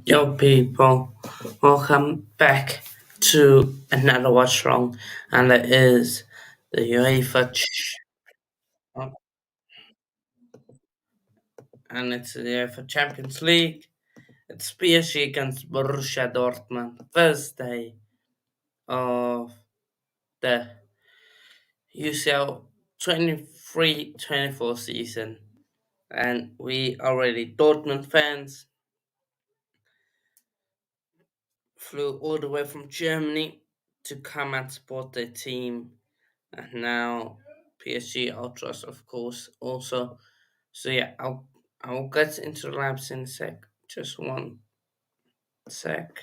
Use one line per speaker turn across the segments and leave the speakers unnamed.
Yo, people, welcome back to another Watchalong, and it is the oh, and it's the UEFA Champions League. It's PSG against Borussia Dortmund, Thursday of the UCL 23-24 season, and we already Dortmund fans flew all the way from Germany to come and support their team. And now PSG Ultras, of course, also. So yeah, I'll get into the labs in a sec. Just one sec.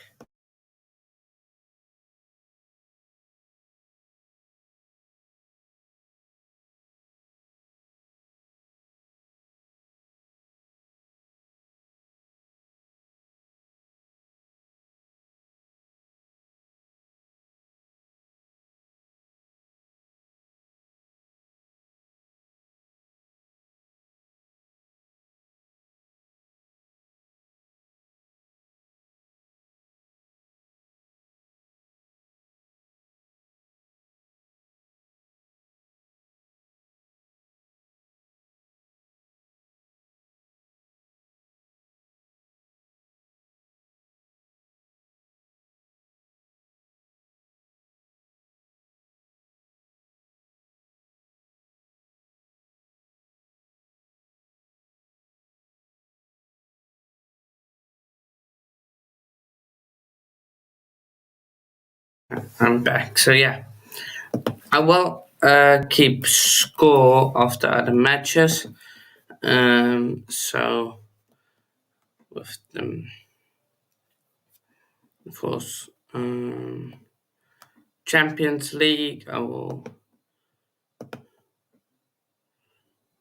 I'm back. So yeah, I will keep score of the other matches. So with them, of course, Champions League. I will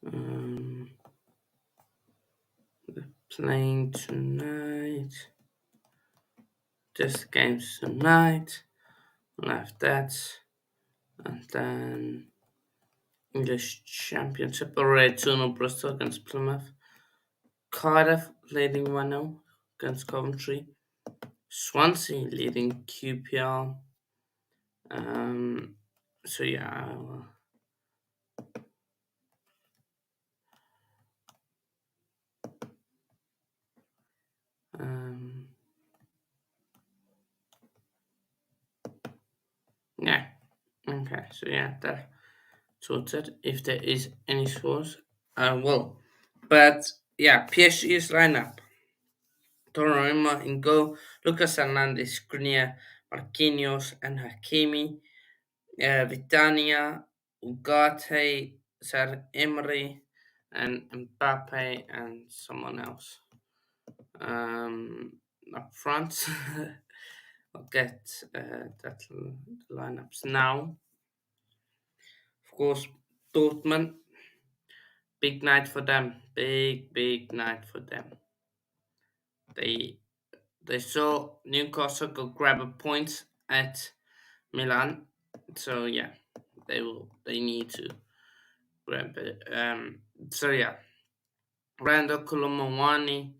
um, playing tonight. This game's tonight. I'll have that, and then English Championship already 2-0 Bristol against Plymouth. Cardiff leading 1-0 against Coventry. Swansea leading QPR. Um, so yeah, um, yeah. Okay, so yeah, that sorted. If there is any scores, I will. But yeah, PSG's lineup. Donnarumma in goal, Lucas Hernandez, Grenier, Marquinhos, and Hakimi. Vitania, Ugarte, Sir Emery, and Mbappe, and someone else. Up front, I'll get that lineups now. Of course, Dortmund, big night for them. Big night for them. They they saw Newcastle go grab a point at Milan, so yeah, they need to grab it. So yeah, Randall Colomowani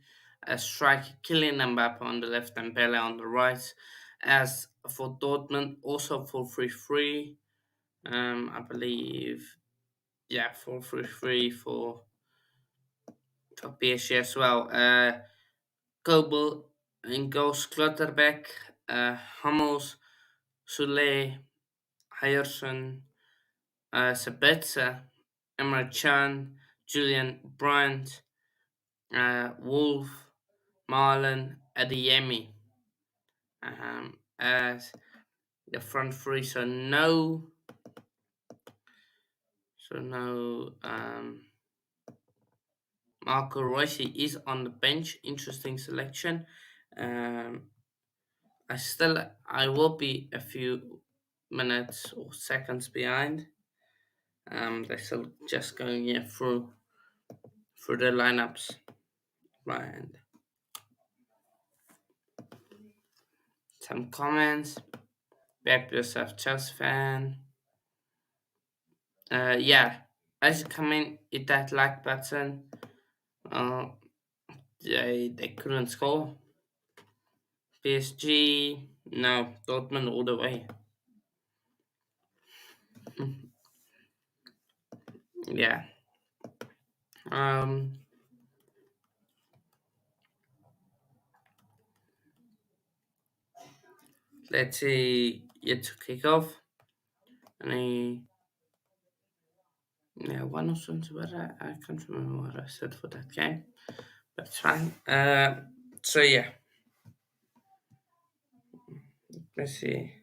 as striker, Kylian Mbappe on the left and Pele on the right. As for Dortmund, also 4-3-3. I believe, yeah, 4-3-3 for PSG as well. Kobel in goals, Clutterbeck, Hummels, Sule, Hayerson, Sabetza, Emre Can, Julian Brandt, Wolf, Marlon, Adeyemi as the front three. So no, Marco Rossi is on the bench. Interesting selection. Um, I will be a few minutes or seconds behind. They're still just going through the lineups. Right. And some comments. Back yourself, Chelsea fan. Yeah, as you come in, hit that like button. Uh, they couldn't score. PSG, no, Dortmund all the way. Yeah. Um, let's see. Yet to kick off. Any, yeah, one or something, but I can't remember what I said for that game. But it's fine. So yeah, let's see.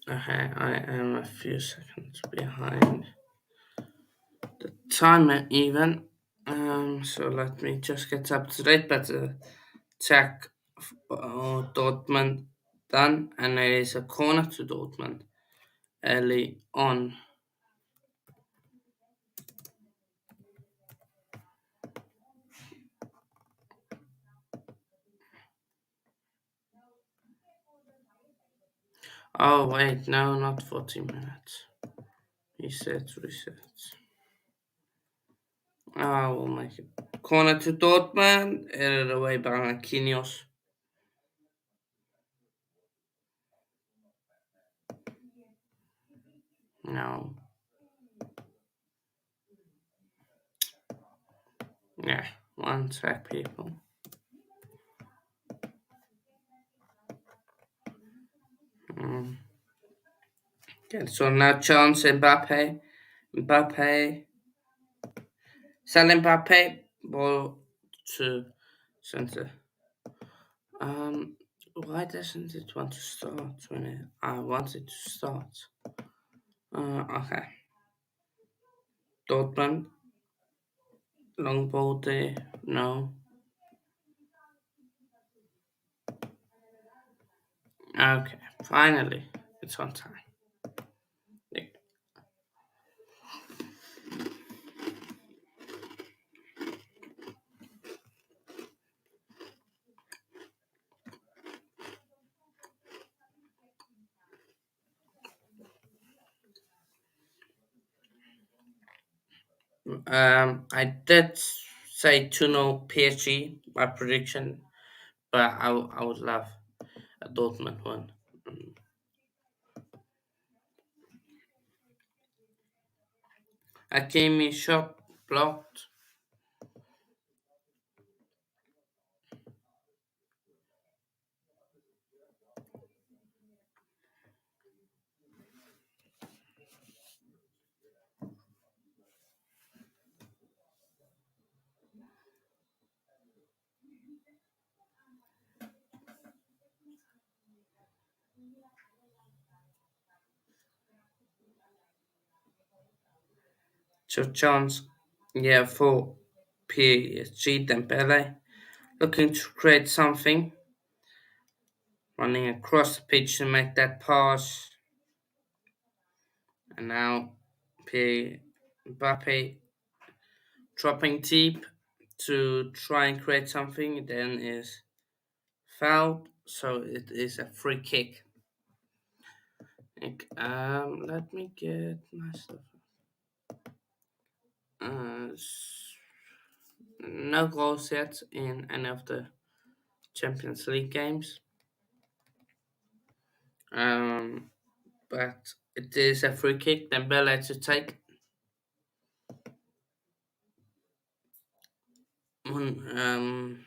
Okay, I am a few seconds behind the timer even. So let me just get up to date. But check Dortmund done, and there is a corner to Dortmund early on. Oh wait, no, not 40 minutes. He said reset. I will make it. Corner to Dortmund, headed away by Marquinhos. No. Yeah, one sec, people. Mm. Okay, so now chance Mbappe. Mbappe. Sell Mbappe. Ball to center. Um, why doesn't it want to start when I want it to start? Okay. Dortmund. Long ball there. No. Okay. Finally, it's on time. Yeah. I did say 2-0 PSG, my prediction, but I would love a Dortmund one. Mm. Hakimi shot blocked. So chance, yeah, for PSG Dembele looking to create something, running across the pitch to make that pass, and now Mbappe dropping deep to try and create something, then is fouled, so it is a free kick. Let me get my stuff. Uh, no goals yet in any of the Champions League games. Um, but it is a free kick. Then Bella to take. Um,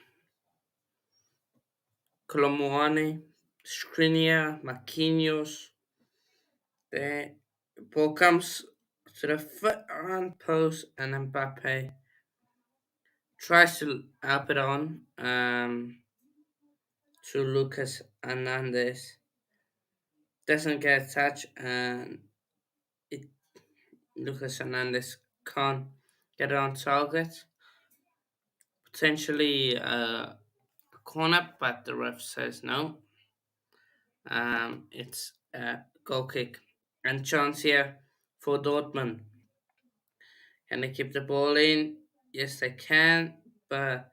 Colomboani, Skriniar, Marquinhos. The ball comes to the front post, and Mbappe tries to help it on to Lucas Hernandez. Doesn't get a touch, and it, Lucas Hernandez can't get it on target. Potentially a corner, but the ref says no. It's a goal kick. And chance here for Dortmund. Can they keep the ball in? Yes, they can, but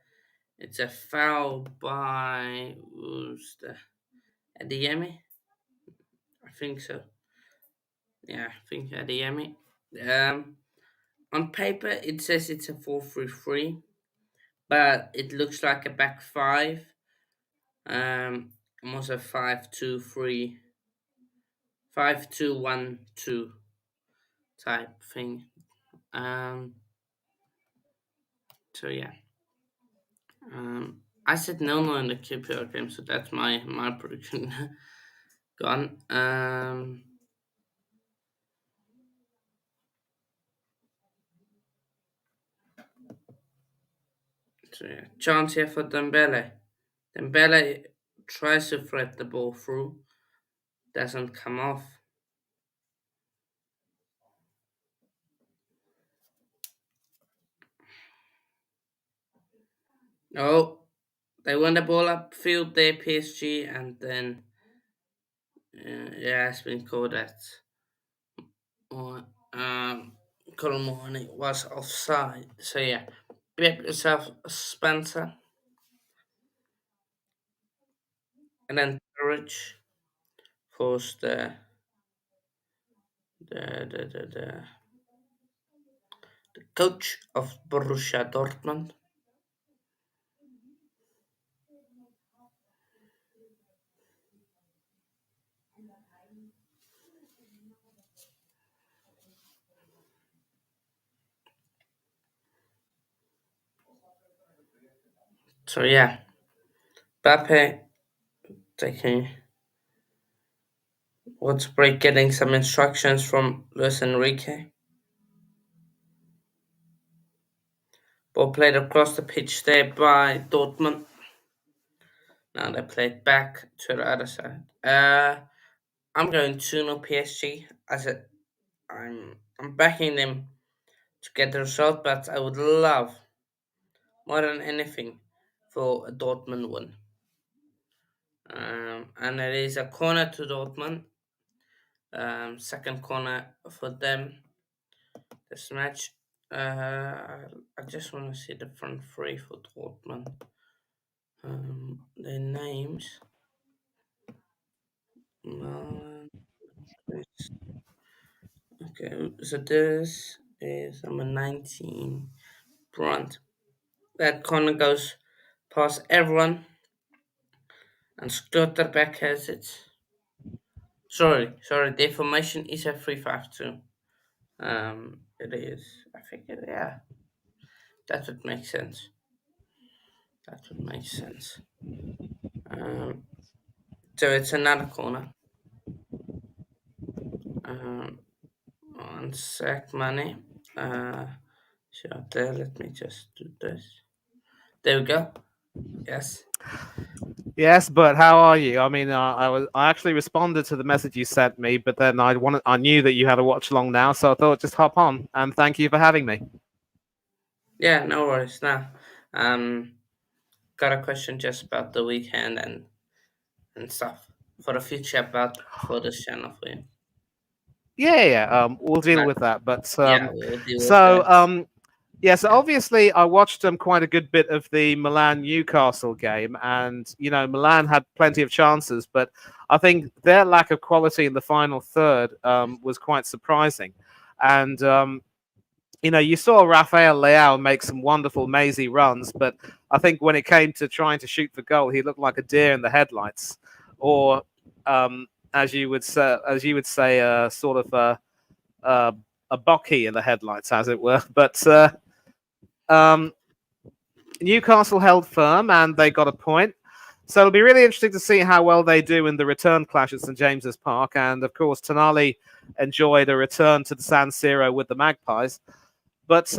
it's a foul by who's the Adeyemi? I think so. Yeah, I think Adeyemi. Um, on paper, it says it's a 4-3-3, but it looks like a back five. Almost a 5-2-3, 5-2-1-2 type thing. Um, so yeah. I said no in the QPR game, so that's my prediction gone. So yeah, chance here for Dembele. Dembele tries to thread the ball through, doesn't come off. Oh, they won the ball upfield there, PSG, and then yeah, it's been called that. Or Colomani was offside. So yeah, get yourself a Spencer, and then Courage forced the coach of Borussia Dortmund. So yeah, Bappe taking what's break, getting some instructions from Luis Enrique. Ball played across the pitch there by Dortmund. Now they played back to the other side. I'm going 2-0 PSG. As I'm backing them to get the result, but I would love more than anything for a Dortmund win. And it is a corner to Dortmund. Second corner for them this match. I just want to see the front three for Dortmund. Their names. Um, okay, so this is number 19, Brunt. That corner goes past everyone, and Schlotterbeck has it. Sorry, the formation is a 3-5-2. It is. I think yeah, that would make sense. That would make sense. Um, so it's another corner. Um, one sec, money. Sure, there. Let me just do this. There we go. Yes.
Yes, but how are you? I mean, I actually responded to the message you sent me, but then I knew that you had a watch along now, so I thought just hop on and thank you for having me.
Yeah, no worries. Now, um, got a question just about the weekend and stuff for the future about for this channel for you.
Yeah. We'll deal
But
with that. But
yeah, we'll deal with
so
that.
yeah, so
Yeah.
obviously I watched quite a good bit of the Milan Newcastle game, and Milan had plenty of chances, but I think their lack of quality in the final third was quite surprising, and you saw Rafael Leao make some wonderful, mazy runs, but I think when it came to trying to shoot for goal, he looked like a deer in the headlights, or as you would say, sort of uh, a Bucky in the headlights, as it were. But um, Newcastle held firm and they got a point. So it'll be really interesting to see how well they do in the return clash at St James's Park. And of course, Tonali enjoyed a return to the San Siro with the Magpies. But it's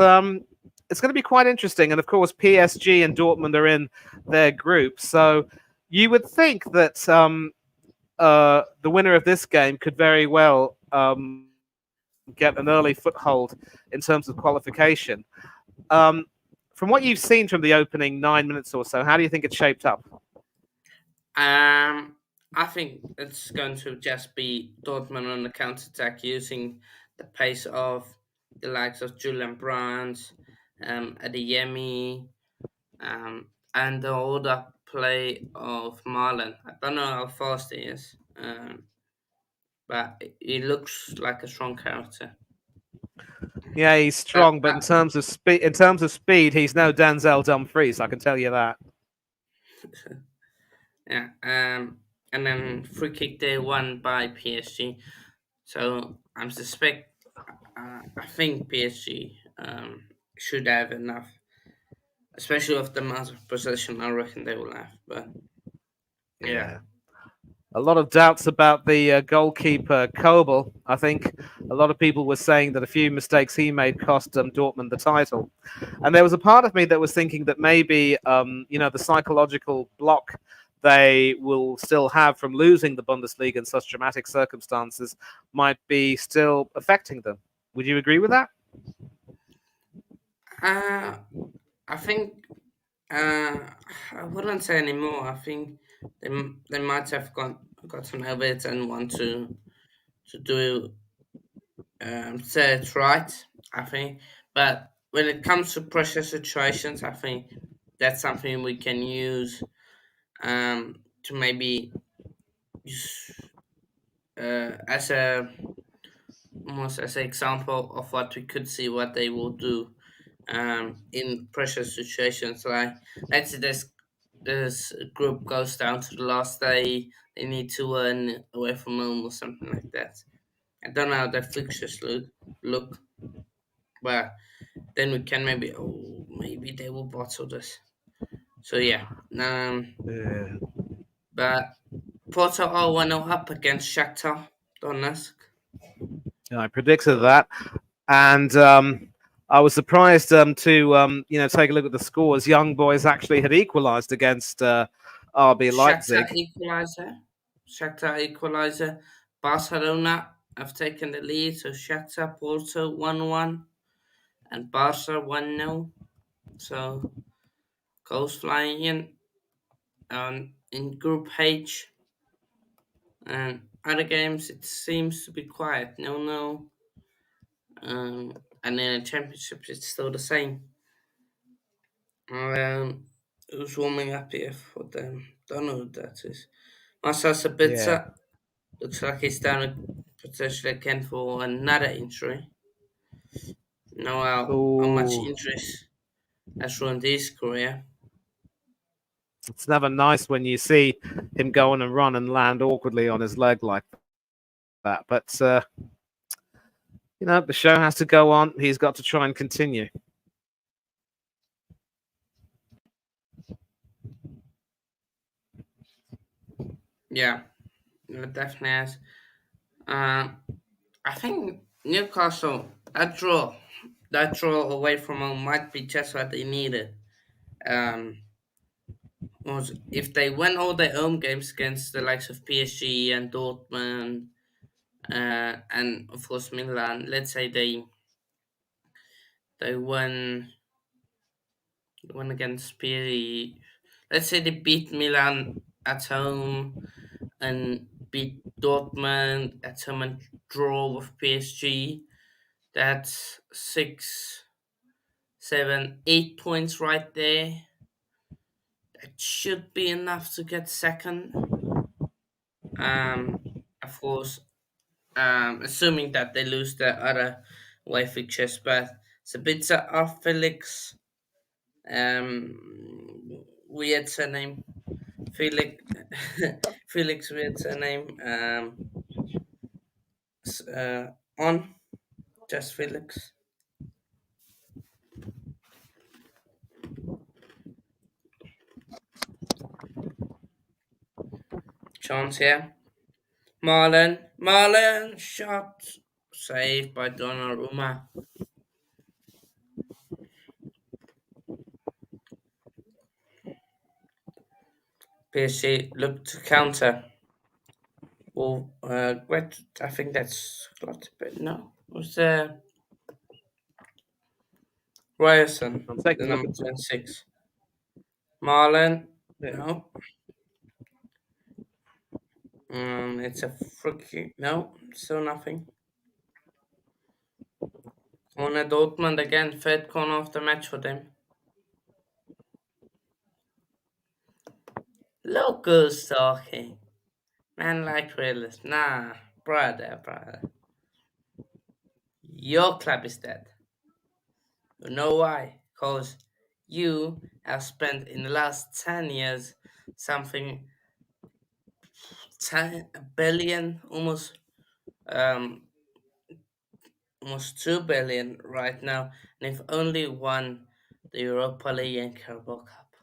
going to be quite interesting. And of course, PSG and Dortmund are in their group. So you would think that the winner of this game could very well get an early foothold in terms of qualification. Um, from what you've seen from the opening 9 minutes or so, how do you think it's shaped up?
I think it's going to just be Dortmund on the counter attack using the pace of the likes of Julian Brandt, Adeyemi, and the older play of Marlon. I don't know how fast he is, but he looks like a strong character.
Yeah, he's
But
strong, but in terms of speed, he's no Denzel Dumfries. I can tell you that.
yeah, and then free kick they won by PSG. So I think PSG should have enough, especially with the amount of possession. I reckon they will have. But yeah,
Yeah. A lot of doubts about the goalkeeper Kobel. I think a lot of people were saying that a few mistakes he made cost Dortmund the title, and there was a part of me that was thinking that maybe the psychological block they will still have from losing the Bundesliga in such dramatic circumstances might be still affecting them. Would you agree with that?
uh, I think I wouldn't say anymore. I think they might have gotten over it and want to do say it right. I think, but when it comes to pressure situations, I think that's something we can use to maybe use, as a almost as an example of what we could see what they will do in pressure situations. Like let's say this group goes down to the last day, they need to win away from home or something like that. I don't know how their fixtures look, but then we can maybe they will bottle this. So yeah,
Yeah.
but Porto are 1-0 up against Shakhtar Donetsk.
I predicted
So
that, and I was surprised to take a look at the scores. Young Boys actually had equalised against RB
Shakhtar
Leipzig.
equalizer. Shakhtar equalizer. Barcelona have taken the lead, so Shakhtar Porto 1-1 and Barca 1-0. So goes flying in in Group H. And other games, it seems to be quiet. No, no. And in the championships, it's still the same. Who's warming up here for them? Don't know who that is. Masa
Yeah.
Sabitzer looks like he's down potentially again for another injury. Know how much
Oh,
injuries has ruined his career.
it's never nice when you see him go on and run and land awkwardly on his leg like that. But the show has to go on. He's got to try and continue.
Yeah, it definitely has. Uh, I think Newcastle, that draw away from home might be just what they needed. Um, was if they win all their home games against the likes of PSG and Dortmund, and of course Milan. Let's say they won against PSG. Let's say they beat Milan at home and beat Dortmund at home and draw with PSG. That's 6, 7, 8 points right there. That should be enough to get second. Um, of course, assuming that they lose the other away fixtures, but Sabitzer off Felix, weird surname, Felix, Felix weird surname, on just Felix. Chance here. Marlon shot saved by Donnarumma. PSG looked to counter. Well, what I think that's got a bit. No, was Ryerson,
I'm
the
taking a look
number
at.
26. Marlon,
Yeah.
no. It's a freaky. No, still nothing. Corner Dortmund again, third corner of the match for them. Locals talking. Man like realist. Nah, brother. Your club is dead. You know why? Because you have spent in the last 10 years something 10 billion, um, almost 2 billion right now, and if only won the Europa League and Carabao Cup.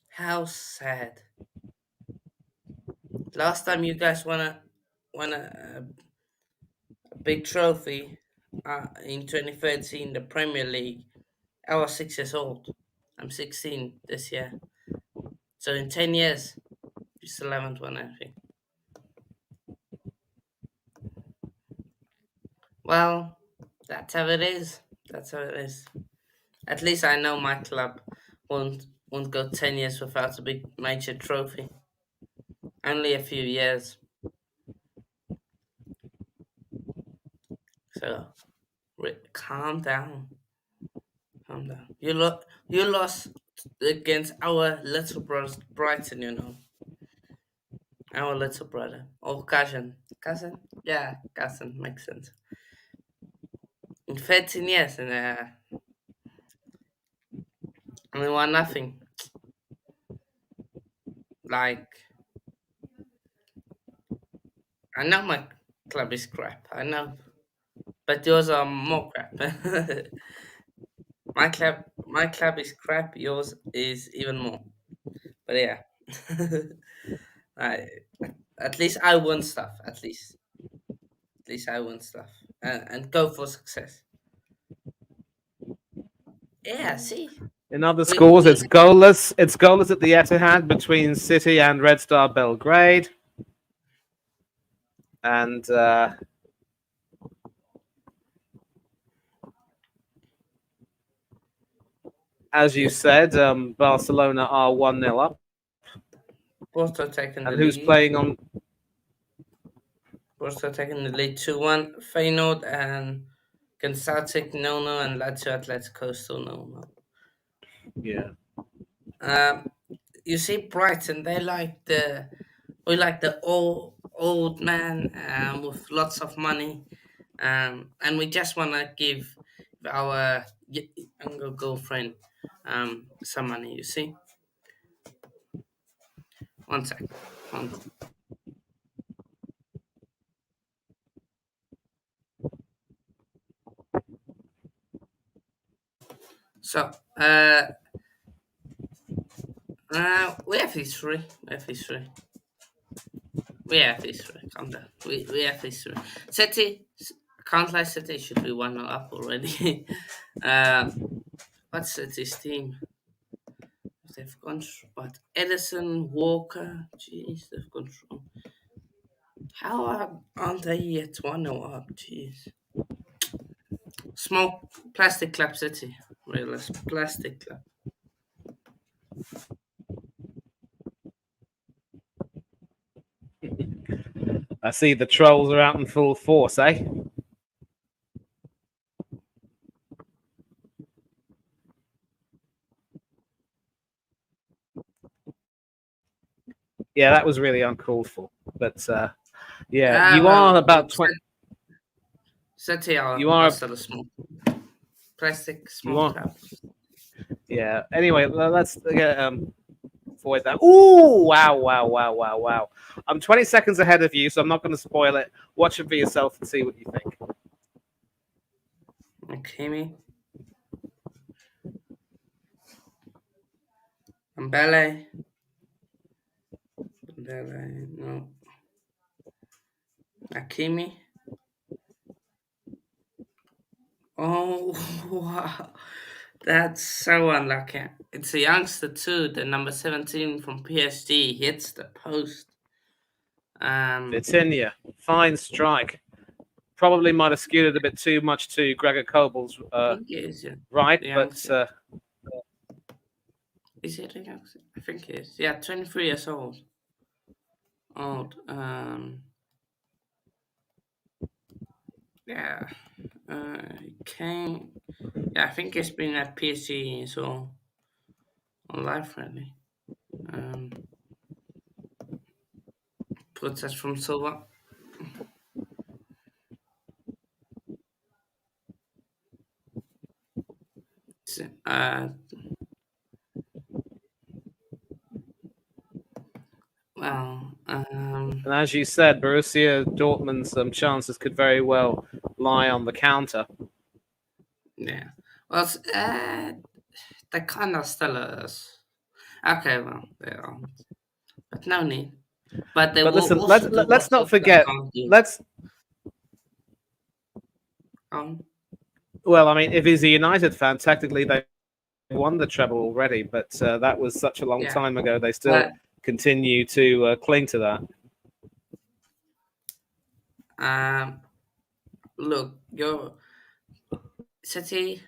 How sad. Last time you guys won a big trophy in 2013, the Premier League, I was 6 years old. I'm 16 this year. So in 10 years, you still haven't won anything. Well, that's how it is. That's how it is. At least I know my club won't go 10 years without a big major trophy. Only a few years. So calm down. Calm down. You lost against our little brother Brighton, you know. Our little brother. Or cousin. Cousin? Yeah, cousin. Makes sense. In 13 years, and we won nothing. Like, I know my club is crap. I know. But yours are more crap. my club is crap. Yours is even more. But yeah. I, at least I won stuff. At least I won stuff. And go for success. Yeah, see?
In other
We,
scores,
we
it's goalless. It's goalless at the Etihad between City and Red Star Belgrade. And as you said, Barcelona are 1-0 up.
Porto taking the
And who's
lead.
playing on?
Borussia taking the lead 2-1. Feyenoord and Celtic 0-0 and Lazio Atletico still 0-0.
Yeah.
Um, you see, Brighton, we like the old man with lots of money, and we just want to give our younger girlfriend some money. You see, one sec. One. So, we have history. We have history. We have history. Calm down. We have history. City, can't lie. City should be 1-0 up already. uh, what's City's team? They've gone what? Edison, Walker. Jeez, they've gone through. How aren't they yet 1-0 up? Jeez. Small plastic club City. Realist plastic club.
I see the trolls are out in full force, eh? Yeah, that was really uncalled for. But yeah, you are
Well,
about 20.
City
You
are
are.
still a small plastic
You
small
are.
club.
Yeah. Anyway, let's avoid that. Ooh! Wow! Wow! Wow! Wow! Wow! I'm 20 seconds ahead of you, so I'm not going to spoil it. Watch it for yourself and see what you think.
Okay, me. Mbele. Mbele, no. Akimi. Oh, wow. That's so unlucky. It's a youngster too, the number 17 from PSG hits the post.
Vitinha, fine strike. Probably might have skewed it a bit too much to Gregor Kobel's
I think he is, yeah.
right,
The
but
youngster. Is he the youngster? I think he is. Yeah, 23 years old. Old. Yeah. He came. Yeah, I think he's been at PSG so on life really. Um, protest from Silva. well,
And as you said, Borussia Dortmund's chances could very well lie on the counter.
yeah. Well, they kind of still is. Okay, well, they aren't. But no need. But they
But
will
listen,
also do what
let's not
Tottenham
forget.
can't do.
Let's
Um,
Well, I mean, if he's a United fan, technically they won the treble already, but that was such a long
yeah.
time ago. They still
But
continue to cling to that.
look, your City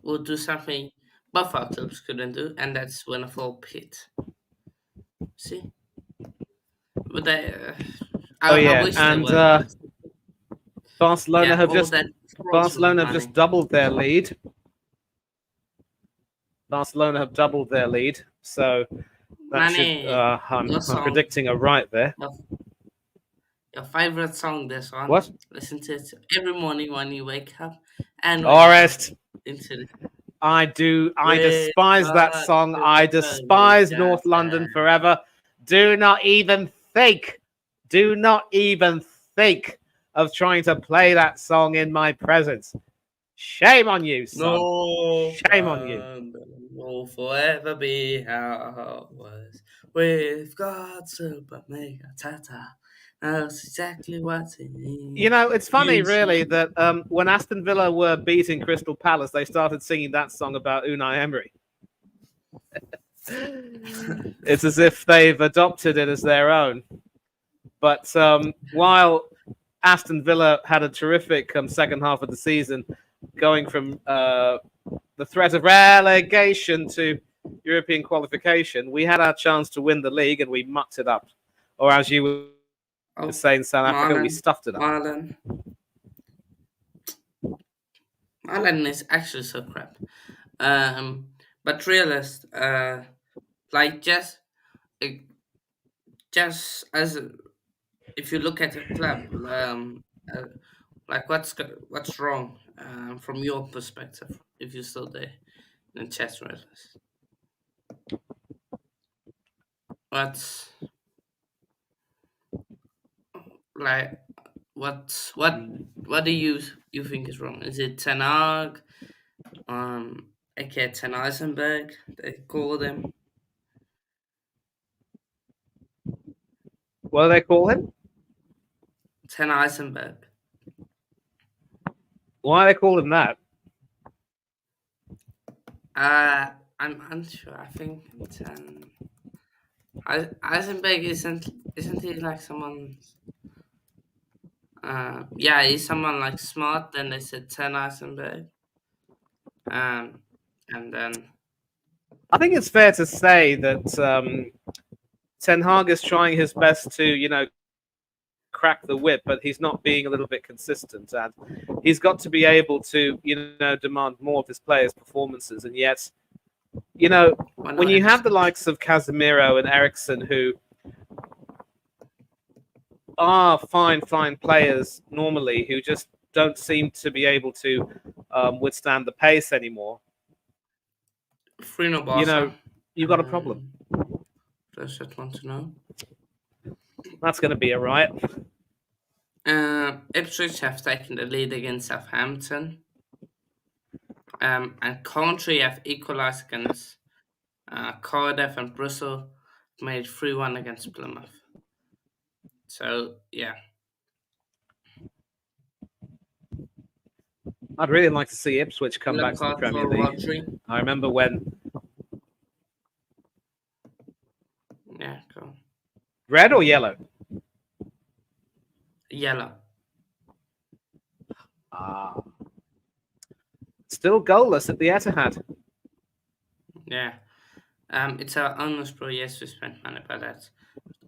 will do something both our clubs couldn't do, and that's win a full pit. See, but
Oh
I
yeah,
wish they
and
were honest.
Barcelona
Yeah,
have
all
just
that fraudulent money.
doubled their lead. Barcelona have doubled their lead, so that should.
Money, your
I'm
song,
predicting a right there.
your, your favorite song. This one.
What?
Listen to it every morning when you wake up, and when you go
Forest.
into the
I do. I
with
despise that
God
song. I
super make
despise North London forever. Do not even think. Do not even think of trying to play that song in my presence. Shame on you, son.
No
Shame on you.
London will forever be how it was. We've got super mega tata. That's exactly what it
You
means.
know, it's funny,
You
really,
see.
that when Aston Villa were beating Crystal Palace, they started singing that song about Unai Emery. It's as if they've adopted it as their own. But while Aston Villa had a terrific second half of the season, going from the threat of relegation to European qualification, we had our chance to win the league and we mucked it up. Or as you would
Oh,
say in South Africa, we
Marlon,
stuffed it up.
Marlon is actually so crap. But realist, like uh, just as if you look at a club, uh, like what's wrong from your perspective if you're still there in chess realist. What's like what do you think is wrong? Is it Tenag, aka Ten Eisenberg? They call them
What do they call him?
Ten Eisenberg.
Why do they call him that?
I'm unsure. I think Ten Eisenberg isn't he like someone? Yeah, he's someone like smart. Then they said Ten Eisenberg. And then
I think it's fair to say that Ten Hag is trying his best to, crack the whip, but he's not being a little bit consistent, and he's got to be able to, demand more of his players' performances. And yet,
why
when
not
you have the
Ericsson?
likes of Casemiro and Ericsson, who are fine players normally, who just don't seem to be able to withstand the pace anymore,
Frino Barca.
you've got a problem.
Does that want to know?
That's going to be a riot.
Ipswich have taken the lead against Southampton. And Coventry have equalised against Cardiff, and Bristol made 3-1 against Plymouth. So, yeah.
I'd really like to see Ipswich come
Yellow
back to the
card
Premier
for
League.
Rodri.
I remember when
Yeah, go.
red or yellow.
Yellow.
Still goalless at the Etihad.
Yeah. It's our honest pro. Yes, we spent money, but that's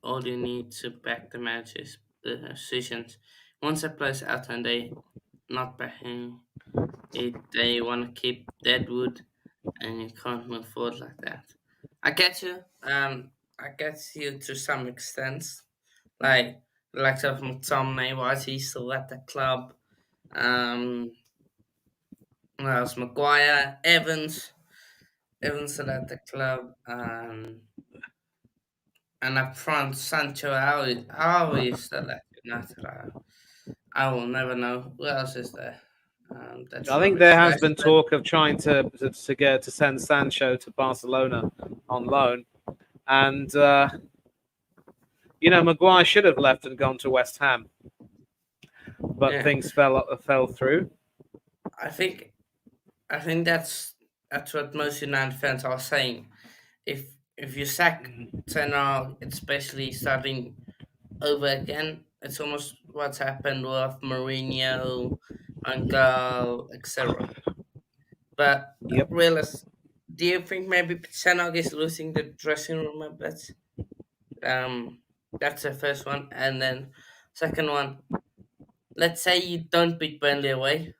all you need to back the manager's decisions. Once a player's out and they not backing it, they want to keep Deadwood, and you can't move forward like that. I get you. I get you to some extent. Like the likes of McTominay, why is he still at the club? What else? Maguire, Evans. even still at the club, and up front, Sancho, how is still at United? I will never know. Who else is there? That's
I think there
rubbish.
has been
Rashford.
talk of trying to get to send Sancho to Barcelona on loan, and Maguire should have left and gone to West Ham, but
Yeah,
things fell through.
I think I think that's what most United fans are saying. If you sack Ten Hag, especially starting over again, it's almost what's happened with Mourinho, Van Gaal, etc. But
Yep.
realist, do you think maybe Ten Hag is losing the dressing room a bit? That's the first one, and then second one. Let's say you don't beat Burnley away,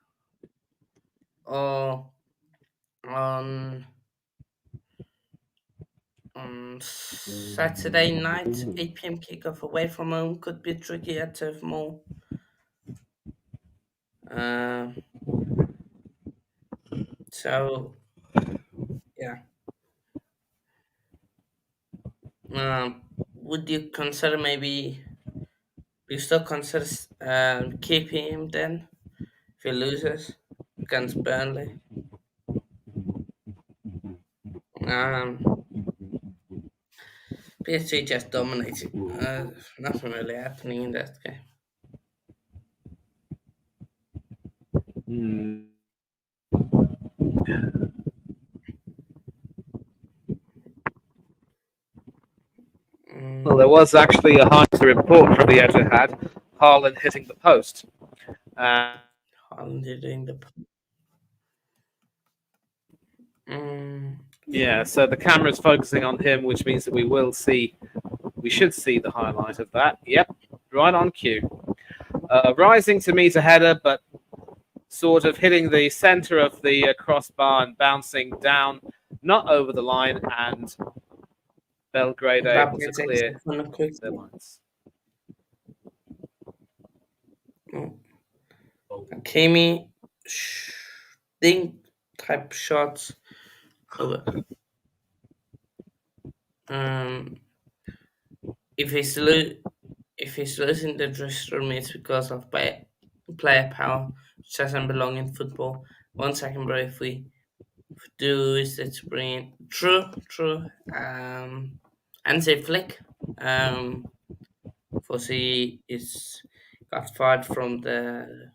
or on Saturday night, 8 p.m. kickoff away from home could be tricky at Turf Moor. Uh, so yeah, would you consider maybe? Do you still consider keeping him then if he loses against Burnley? Um, PSG just dominated. Nothing really happening in that game.
Hmm. Well, there
Mm,
was actually a Hunter report from the Etihad, Haaland hitting the post. Uh,
Holland doing the.
yeah,
Yeah.
so the camera's focusing on him, which means that we should see the highlight of that. Yep, right on cue. Rising to meet a header, but sort of hitting the center of the crossbar and bouncing down, not over the line, and Belgrade able
Mbappe
to
takes
clear
the corner quickly.
their lines.
Oh. Hakimi ding type shots over. Um, if he's if he's losing the dressing room, it's because of player power, which doesn't belong in football. 1 second, bro. If we do is to bring in true. Hansi Flick. Fossey is got fired from the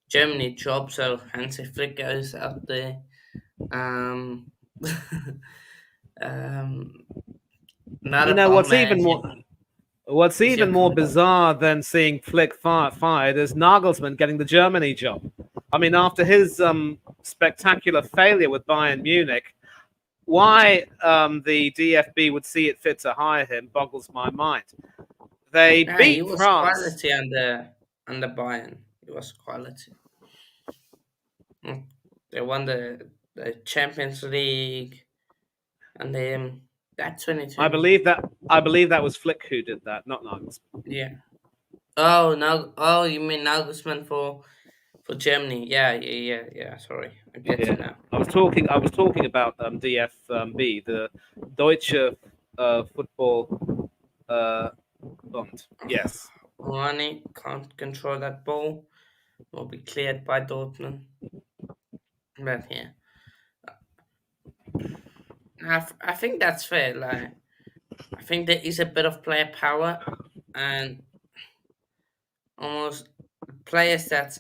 Germany job, so Hansi Flick goes out there. Um, um, not
You
a
know
bum
what's
man.
even more What's
Is your
even more
comment?
bizarre than seeing Flick fired is Nagelsmann getting the Germany job. I mean, after his spectacular failure with Bayern Munich, why the DFB would see it fit to hire him boggles my mind. They
Yeah, he
beat
was
France.
quality on the Bayern. He was quality. Mm. They won the Champions League, and that's
I
22.
believe that I believe that was Flick who did that, not Nagelsmann.
Yeah. Oh no! Oh, you mean Nagelsmann for Germany? Yeah. Sorry, I get you
Yeah,
now.
I was talking about DFB, the Deutsche Football uh, Bund. Yes.
Rouhani can't control that ball. Will be cleared by Dortmund. But yeah, I think that's fair. Like, I think there is a bit of player power and almost players that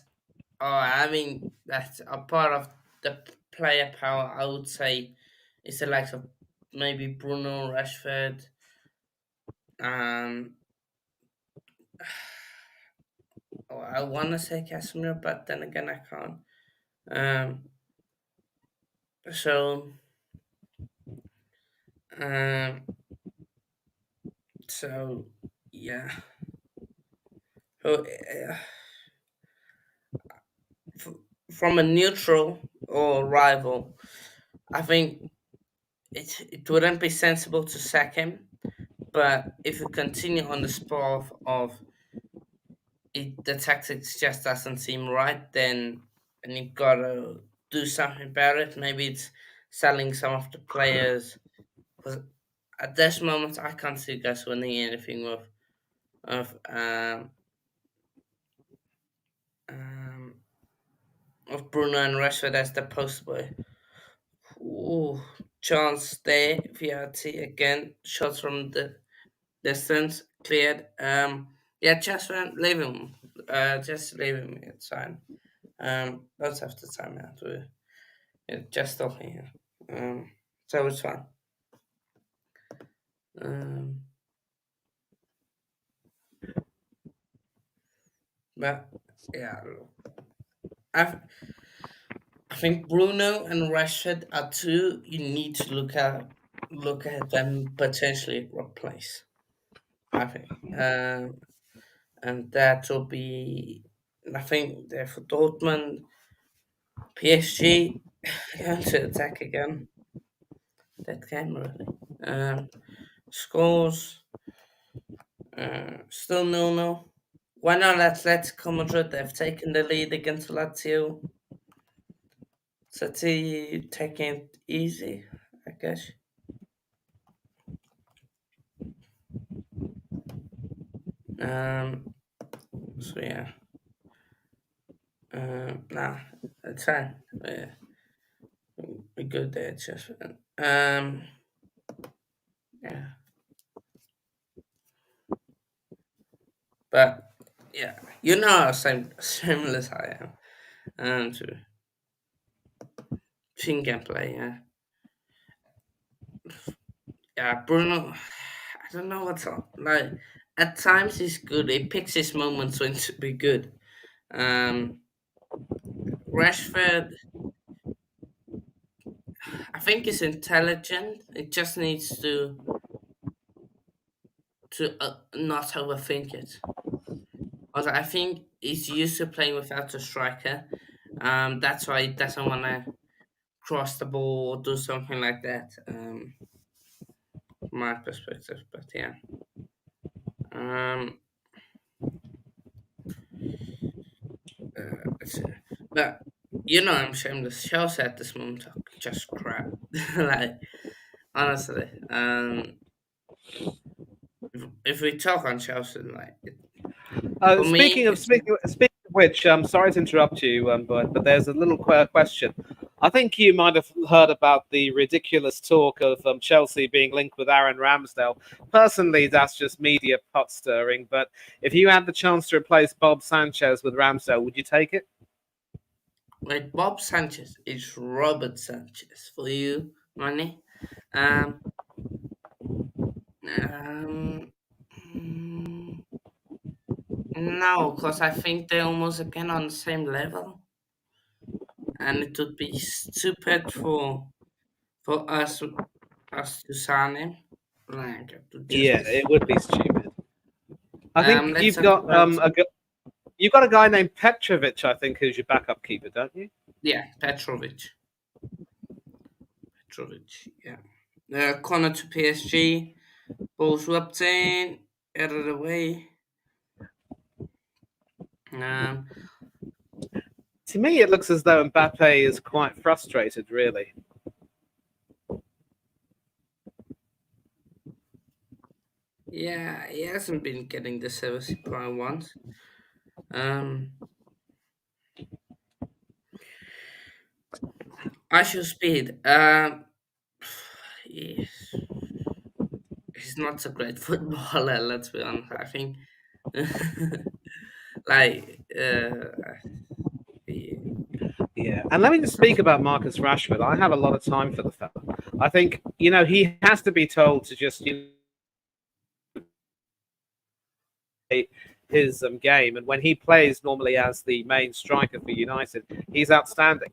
are having that are part of the player power. I would say is the likes of maybe Bruno Rashford. Um, I want to say Casemiro, but then again I can't. Um, so um, so yeah. So, f- from a neutral or rival, I think it wouldn't be sensible to sack him. But if you continue on the spur of it, the tactics just doesn't seem right, then and you gotta do something about it. Maybe it's selling some of the players. Because at this moment, I can't see guys winning anything of um, um, of Bruno and Rashford as the post boy. Ooh, chance there. VRT again. Shots from the distance cleared. Yeah, just leave him. It's fine. Don't have the time out. We're just stopping here. So it's fine. Um, but yeah, I I think Bruno and Rashford are two you need to look at them potentially replace. I think, and that will be. I think they're for Dortmund, PSG going to attack again. That game really. Scores still 0-0. Why not Atletico Madrid? They've taken the lead against Lazio. City taking it easy, I guess. Um, so yeah. Nah, it's fine. We're good there, just yeah. But yeah, you know how similar I am. To think and play, yeah. Yeah, Bruno. I don't know what's up. Like at times he's good. He picks his moments when to be good. Um, Rashford, I think he's intelligent. It just needs to not overthink it. Also, I think he's used to playing without a striker. That's why he doesn't want to cross the ball or do something like that. From my perspective, but yeah. Um, let's see. But I'm shameless. Chelsea at this moment are just crap. Like honestly, if we talk on Chelsea, like for me, it's
Speaking of which, sorry to interrupt you, but there's a little question. I think you might have heard about the ridiculous talk of Chelsea being linked with Aaron Ramsdale. Personally, that's just media pot stirring. But if you had the chance to replace Bob Sanchez with Ramsdale, would you take it?
like Bob Sanchez. It's Robert Sanchez for you, money. Um, um, mm, no, because I think they're almost again on the same level, and it would be stupid for us to sign him. Like it would just
Yeah,
be.
it would be stupid. I think
Let's talk about
you've got a guy named Petrovic, I think, who's your backup keeper, don't you?
yeah, Petrovic. Petrovic, yeah. Corner to PSG. Ball swept in, out of the way. Um,
To me, it looks as though Mbappe is quite frustrated, really.
yeah, he hasn't been getting the service he probably wants. Um, I should speed. Yes, he's not a great footballer. Let's be honest. I think, like, yeah,
Yeah, and let me just speak about Marcus Rashford. I have a lot of time for the fella. I think he has to be told to just his game, and when he plays normally as the main striker for United, he's outstanding.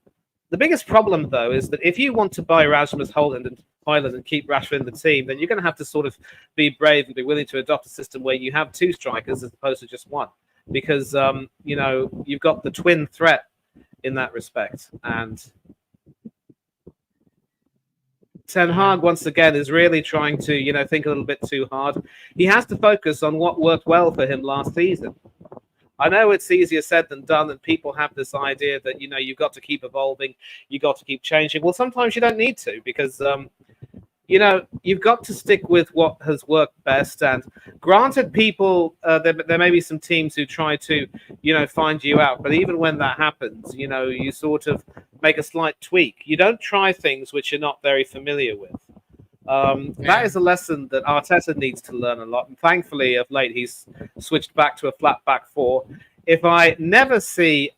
The biggest problem, though, is that if you want to buy Rasmus Højlund and keep Rashford in the team, then you're going to have to sort of be brave and be willing to adopt a system where you have two strikers as opposed to just one, because you've got the twin threat in that respect. And Ten
yeah.
Hag, once again, is really trying to, think a little bit too hard. He has to focus on what worked well for him last season. I know it's easier said than done, and people have this idea that you've got to keep evolving, you got to keep changing. Well, sometimes you don't need to, because you've got to stick with what has worked best. And granted, people, there may be some teams who try to, find you out. But even when that happens, you sort of make a slight tweak. You don't try things which you're not very familiar with. That
Yeah.
is a lesson that Arteta needs to learn a lot. And thankfully, of late, he's switched back to a flat back four. If I never see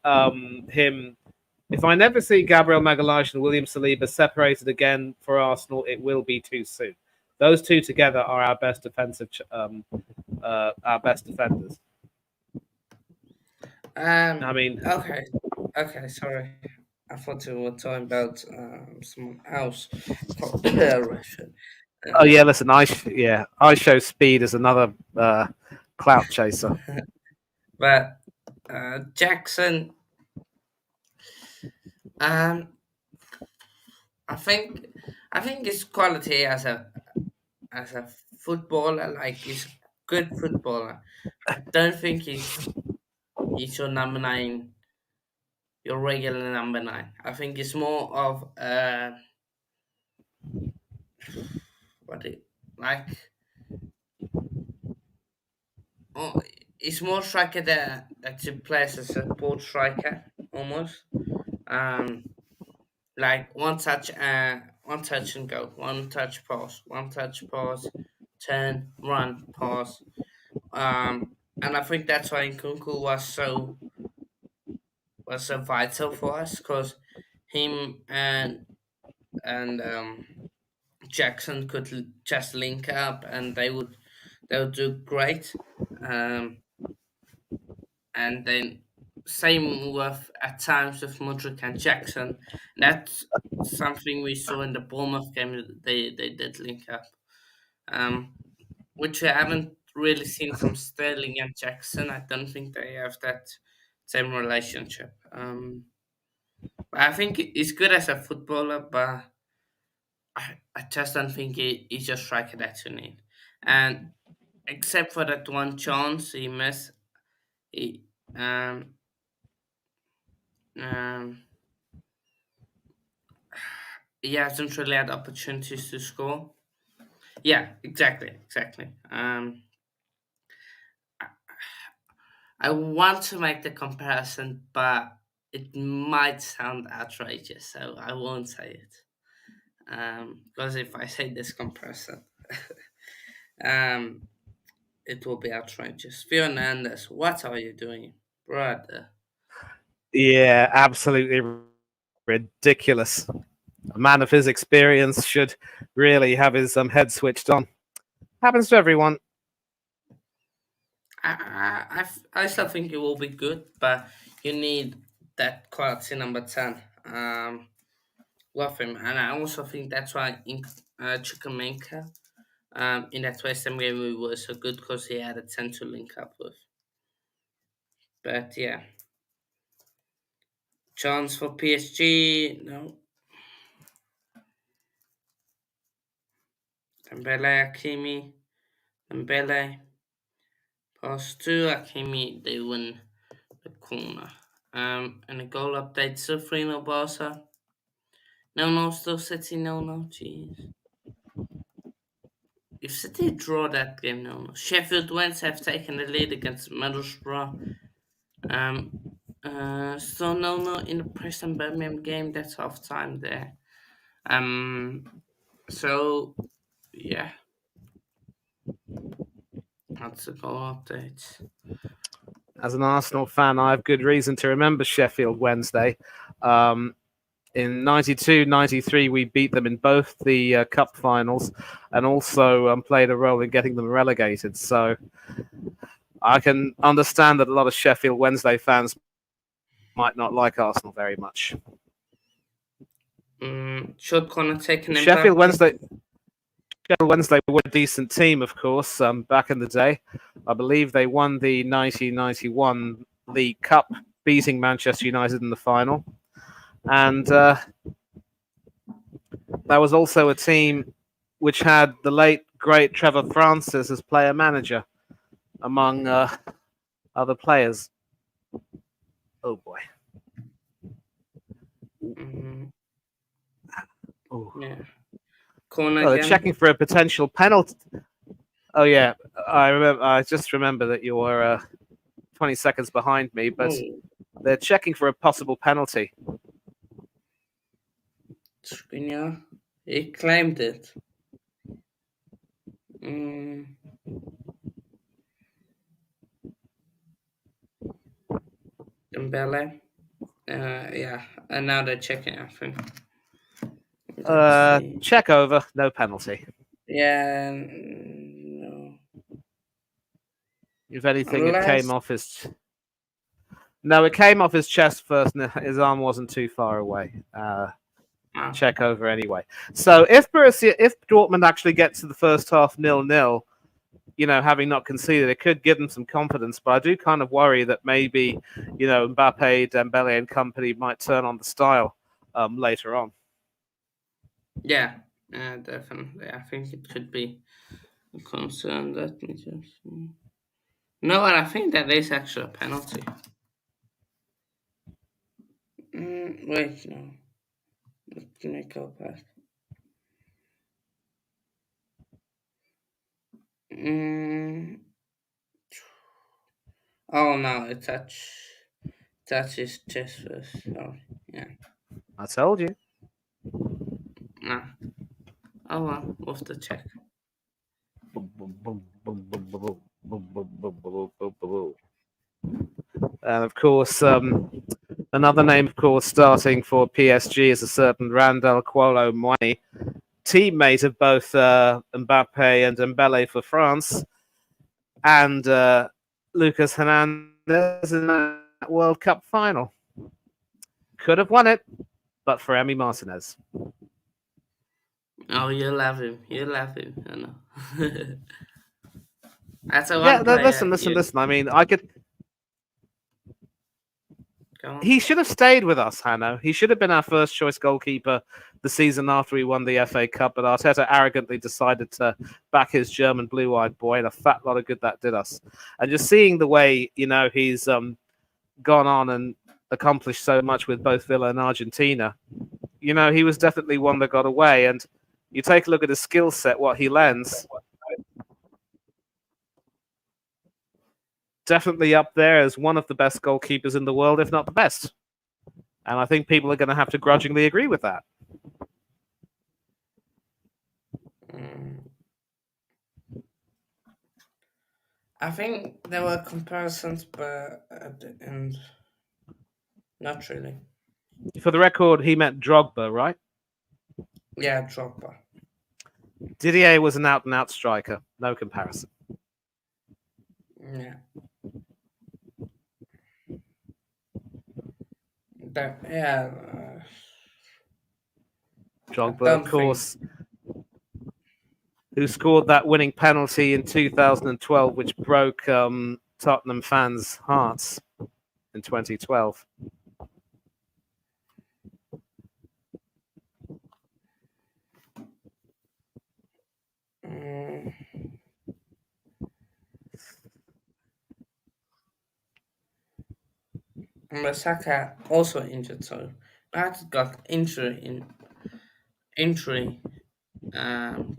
if I never see Gabriel Magalhaes and William Saliba separated again for Arsenal, it will be too soon. Those two together are our best our best defenders. I mean,
Okay. Okay. Sorry. I thought we were talking about someone else for Russian.
oh yeah, listen, I show speed as another clout chaser.
But Jackson, um, I think his quality as a footballer, like he's a good footballer. I don't think he's your number nine, your regular number nine. I think it's more of what it like. Oh, it's more striker that plays as a support striker almost. Um, like one touch and go, one touch pass, turn, run, pass. And I think that's why Nkunku was so vital for us because him and Jackson could just link up and they would do great. Um, and then same with at times with Mudryk and Jackson. That's something we saw in the Bournemouth game. They did link up, um, which we haven't really seen from Sterling and Jackson. I don't think they have that same relationship. But I think he's good as a footballer, but I just don't think he's a striker that you need. And except for that one chance he missed, he um um he hasn't really had opportunities to score. Yeah, exactly. I want to make the comparison, but it might sound outrageous, so I won't say it. Because if I say this comparison, um, it will be outrageous. Fernandez, what are you doing, brother?
Yeah, absolutely ridiculous. A man of his experience should really have his head switched on. Happens to everyone.
I still think it will be good, but you need that quality number 10. Love him, and I also think that's why in Chukwuemeka, in that West Ham game, he was so good because he had a 10 to link up with. But yeah, chance for PSG, no. Dembele, Hakimi, Dembele, pass to Hakimi, they win the corner. And a goal update, so 3-0 Barca. No, still City, no, jeez. If City draw that game, no. Sheffield Wednesday have taken the lead against Middlesbrough. So no in the Preston Birmingham game. That's half time there. So yeah, that's a goal update.
As an Arsenal fan, I have good reason to remember Sheffield Wednesday. In 92-93, we beat them in both the cup finals and also played a role in getting them relegated. So I can understand that a lot of Sheffield Wednesday fans might not like Arsenal very much.
Should Connor take an
Sheffield
impact?
Wednesday were a decent team, of course, back in the day. I believe they won the 1991 League Cup, beating Manchester United in the final. And that was also a team which had the late, great Trevor Francis as player manager, among other players. Oh boy.
Mm,
Oh.
yeah. Corner
Oh, they're
again.
checking for a potential penalty. Oh yeah, I remember. I just remember that you were 20 seconds behind me, but
Oh,
they're checking for a possible penalty.
Skriniar. He claimed it. Mm, Dembele. Yeah, and now they're checking, I think. Let's see.
Check over, no penalty.
Yeah, no.
If anything, it came
Unless.
off his. No, it came off his chest first, and his arm wasn't too far away.
Ah,
Check over anyway. So if Dortmund actually get to the first half 0-0, having not conceded, it could give them some confidence. But I do kind of worry that maybe, Mbappe, Dembele, and company might turn on the style later on.
yeah, definitely. I think it could be a concern. Let me just. No, and I think that is actually a penalty. Wait, no. Let me go back. Mm, oh no, touch his chest first. Sorry. Yeah.
I told you.
Nah. Oh well, we'll have to check.
Boom, boom, boom, boom, boom, boom, boom, boom, boom, boom, boom, boom. And of course, another name, of course, starting for PSG is a certain Randall Kolo Muani, teammate of both Mbappe and Dembele for France, and Lucas Hernandez in that World Cup final. Could have won it, but for Emi Martinez.
Oh, you love him. You love him. I know. That's a
Yeah,
one player.
listen. I mean, I could.
Go on.
He should have stayed with us, Hanno. He should have been our first choice goalkeeper the season after he won the FA Cup, but Arteta arrogantly decided to back his German blue-eyed boy, and a fat lot of good that did us. And just seeing the way, he's gone on and accomplished so much with both Villa and Argentina, he was definitely one that got away. And you take a look at his skill set, what he lends, definitely up there as one of the best goalkeepers in the world, if not the best. And I think people are going to have to grudgingly agree with that.
Mm. I think there were comparisons, but at the end, not really.
For the record, he meant Drogba, right?
Yeah, Drogba.
Didier was an out-and-out striker. No comparison.
Yeah. Yeah. I
Drogba, of
don't think.
course, who scored that winning penalty in 2012, which broke Tottenham fans' hearts in 2012.
Um, Masaka also injured, so United got injury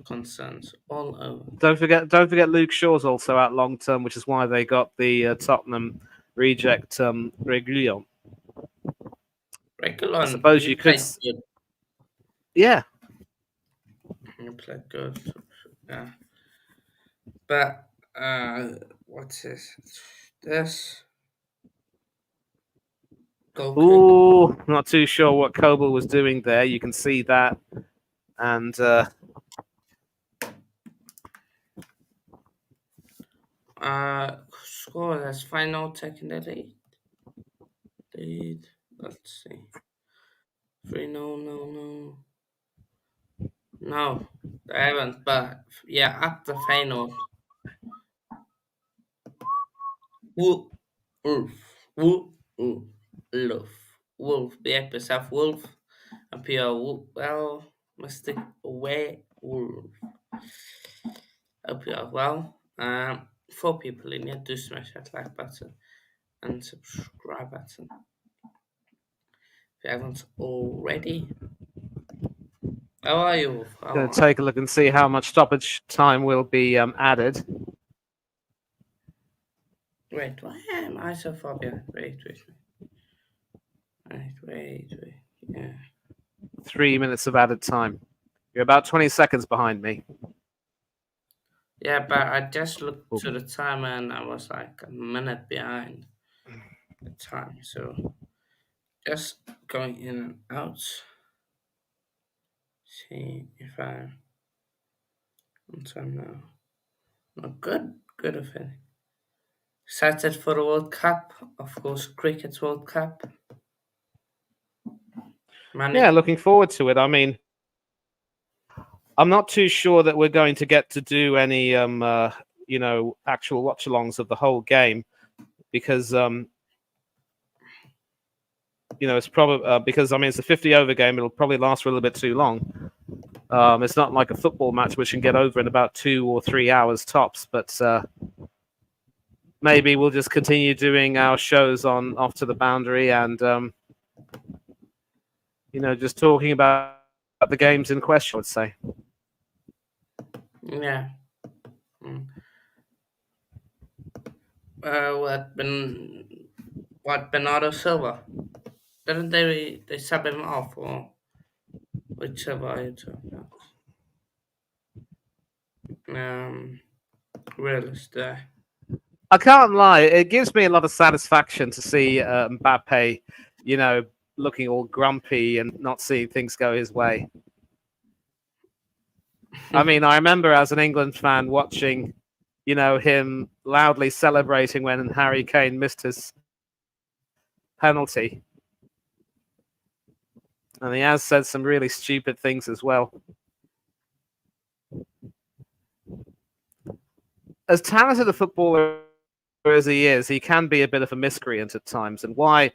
concerns all over.
Don't forget, Luke Shaw's also out long term, which is why they got the Tottenham reject Reguilon. I
Regulon,
suppose
he
you could,
played good.
yeah.
He played good. Yeah, but what's this goal kick?
Ooh, not too sure what Kobel was doing there. You can see that, and
Score as final taking the lead. Let's see. 3 no, they haven't. But yeah, at the final, Wolf, Wolf, Wolf, Wolf, the episode Wolf, appear Wolf, well, mistake away Wolf, appear well. 4 people in here, do smash that like button and subscribe button. you haven't already. How are you?
Going to take a look and see how much stoppage time will be added.
Wait, why am I so far behind? Wait. Yeah.
3 minutes of added time. You're about 20 seconds behind me.
Yeah, but I just looked to the time and I was like a minute behind the time. So just going in and out. See if I'm on time now. No, good of it. Excited for the World Cup, of course, Cricket World Cup.
Yeah,
Money.
looking forward to it. I mean, I'm not too sure that we're going to get to do any, actual watch-alongs of the whole game because, it's probably because I mean it's a 50-over game. It'll probably last for a little bit too long. It's not like a football match which can get over in about 2 or 3 hours tops. But maybe we'll just continue doing our shows on Off to the Boundary and just talking about the games in question, I would say.
Yeah. Mm. What Bernardo Silva? Didn't they sub him off or which Silva are you talking about? Realist there.
I can't lie; it gives me a lot of satisfaction to see Mbappe, looking all grumpy and not seeing things go his way. I mean, I remember as an England fan watching, him loudly celebrating when Harry Kane missed his penalty. And he has said some really stupid things as well. As talented a footballer as he is, he can be a bit of a miscreant at times. And why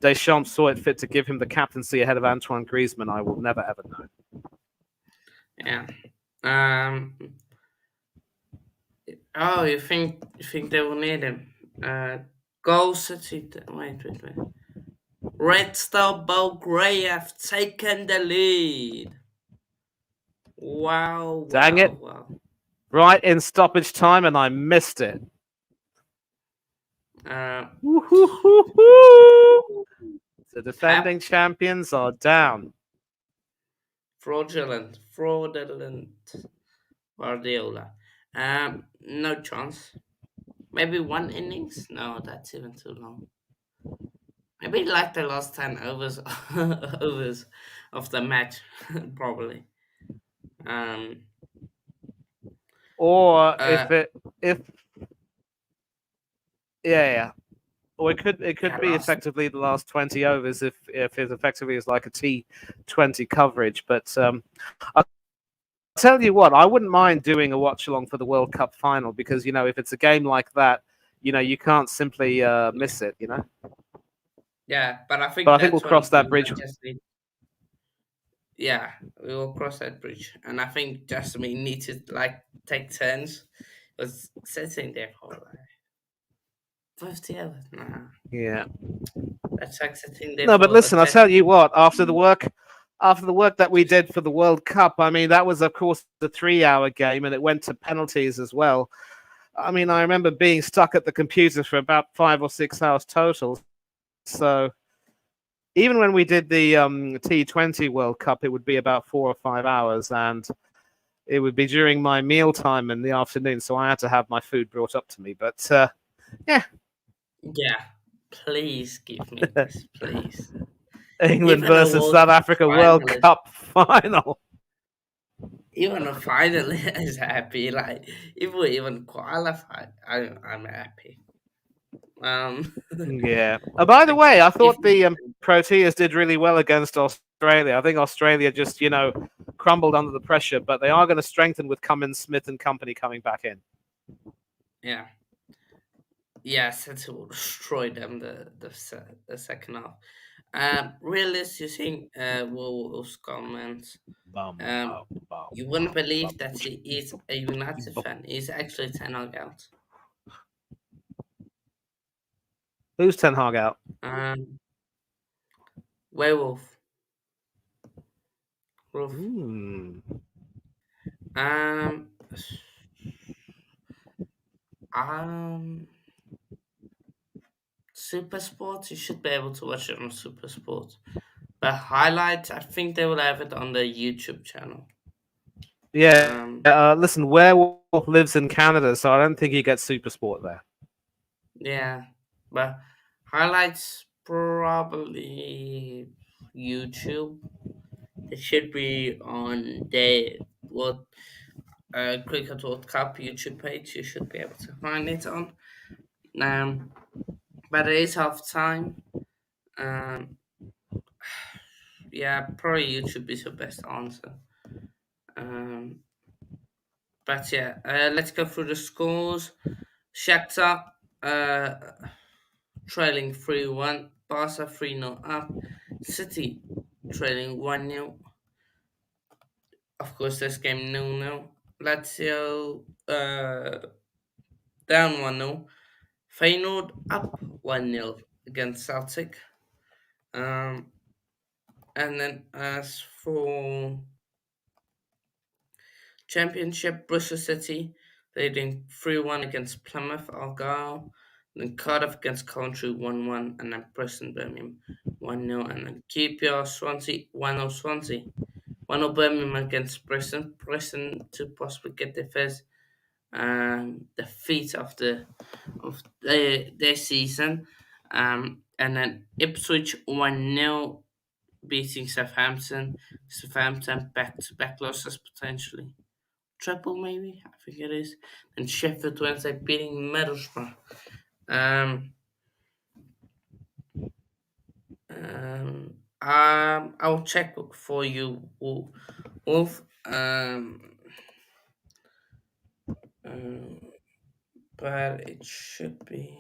Deschamps saw it fit to give him the captaincy ahead of Antoine Griezmann, I will never ever know.
Yeah. Oh, you think they will need him? Goal City. Wait. Red Star Belgrade have taken the lead.
Dang it.
Wow.
Right in stoppage time, and I missed it.
Uh,
The defending champions are down.
fraudulent Guardiola. No chance. Maybe one innings? No, that's even too long. Maybe like the last 10 overs overs of the match, probably. Um,
Or
uh,
if yeah. Or it could
yeah,
be
last.
effectively the last 20 overs if it effectively is like a T20 coverage. But I'll tell you what, I wouldn't mind doing a watch along for the World Cup final because if it's a game like that, you can't simply miss it.
Yeah, but I
But
think
I think we'll
that's when
cross
we
that bridge.
might just need. Yeah, we will cross that bridge, and I think just we need to like take turns. Because sitting there for like 50 hours, nah.
Yeah.
That's like sitting there
No, but
for a
listen, I'll
test.
tell you what. After the work that we did for the World Cup, I mean, that was of course a 3-hour game, and it went to penalties as well. I mean, I remember being stuck at the computer for about 5 or 6 hours total. So even when we did the T20 World Cup, it would be about 4 or 5 hours, and it would be during my mealtime in the afternoon. So I had to have my food brought up to me. But yeah,
Yeah, please give me this, please.
England
Even a
versus
World
South
Cup
Africa World
finalist,
Cup final.
even a finalist is happy. Like if we even qualify, I'm happy. Um,
Yeah. By the
like
way, I
if
thought the Proteas did really well against Australia. I think Australia just, crumbled under the pressure, but they are going to strengthen with Cummins, Smith, and company coming back in.
yeah, since it will destroy them the second half. Realist, you think Wolves comments.
Bum,
Um,
bum, bum,
you wouldn't
bum,
believe that he is a United
bum.
fan. He's actually 10 out.
Who's Ten Hag out?
Um, Werewolf. Wolf. Um, um, Super Sports. You should be able to watch it on Super Sports. But highlights, I think they will have it on their YouTube channel.
Yeah. Listen, Werewolf lives in Canada, so I don't think he gets Super Sport there.
Yeah, but highlights probably YouTube. It should be on the Cricket World Cup YouTube page. You should be able to find it on. But it is half time. Um, yeah, probably YouTube is your best answer. Um, but yeah, let's go through the scores. Shakhtar uh, trailing 3-1. Barca 3-0 up. City trailing 1-0. Of course, this game 0-0. Lazio down 1-0. Feyenoord up 1-0 against Celtic. And then as for Championship, Borussia City leading 3-1 against Plymouth Argyle. Then Cardiff against Coventry 1-1. And then Preston Birmingham 1-0. And then QPR Swansea 1-0 Swansea. 1-0 Birmingham against Preston. Preston to possibly get their first defeat of their season. And then Ipswich 1-0 beating Southampton. Southampton back-to-back losses potentially. Triple maybe, I think it is. And Sheffield Wednesday beating Middlesbrough. I'll check for you, Wolf. But it should be.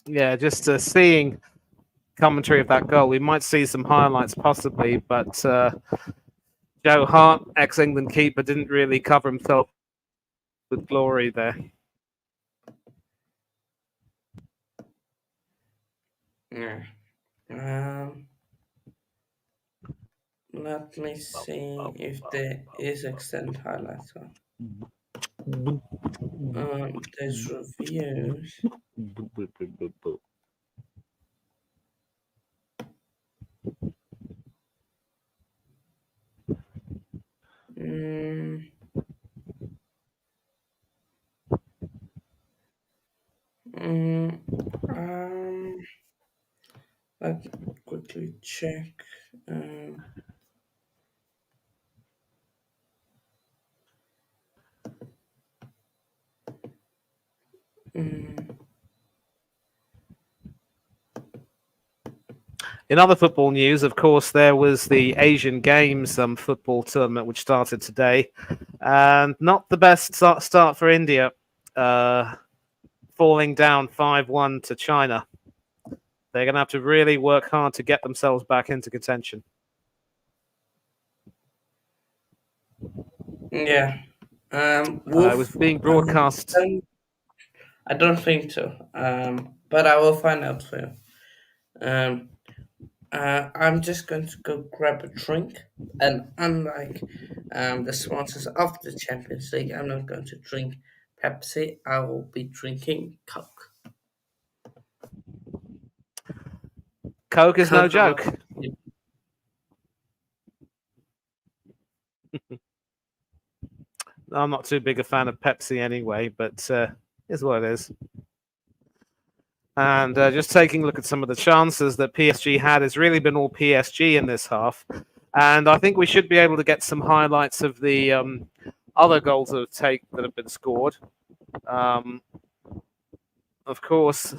Yeah, just seeing commentary of that goal, we might see some highlights possibly, but Joe Hart, ex-England keeper, didn't really cover himself with glory there.
Yeah. Let me see if there is extended highlights on. There's reviews. Let me quickly check.
In other football news, of course, there was the Asian Games football tournament, which started today. And not the best start for India, falling down 5-1 to China. They're going to have to really work hard to get themselves back into contention.
Yeah.
It was being broadcast.
I don't think so. But I will find out for you. I'm just going to go grab a drink, and unlike the sponsors of the Champions League, I'm not going to drink Pepsi. I will be drinking Coke.
Coke is no joke. I'm not too big a fan of Pepsi anyway, but it's what it is. And just taking a look at some of the chances that PSG had, has really been all PSG in this half. And I think we should be able to get some highlights of the other goals that have been scored. Of course,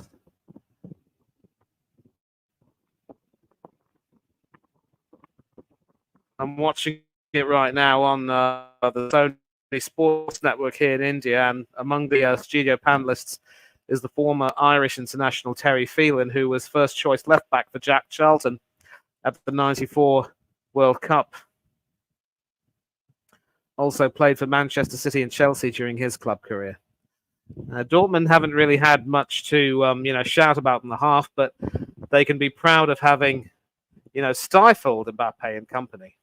I'm watching it right now on the Sony Sports Network here in India, and among the studio panelists is the former Irish international Terry Phelan, who was first choice left back for Jack Charlton at the '94 World Cup. Also played for Manchester City and Chelsea during his club career. Dortmund haven't really had much to shout about in the half, but they can be proud of having, stifled Mbappe and company.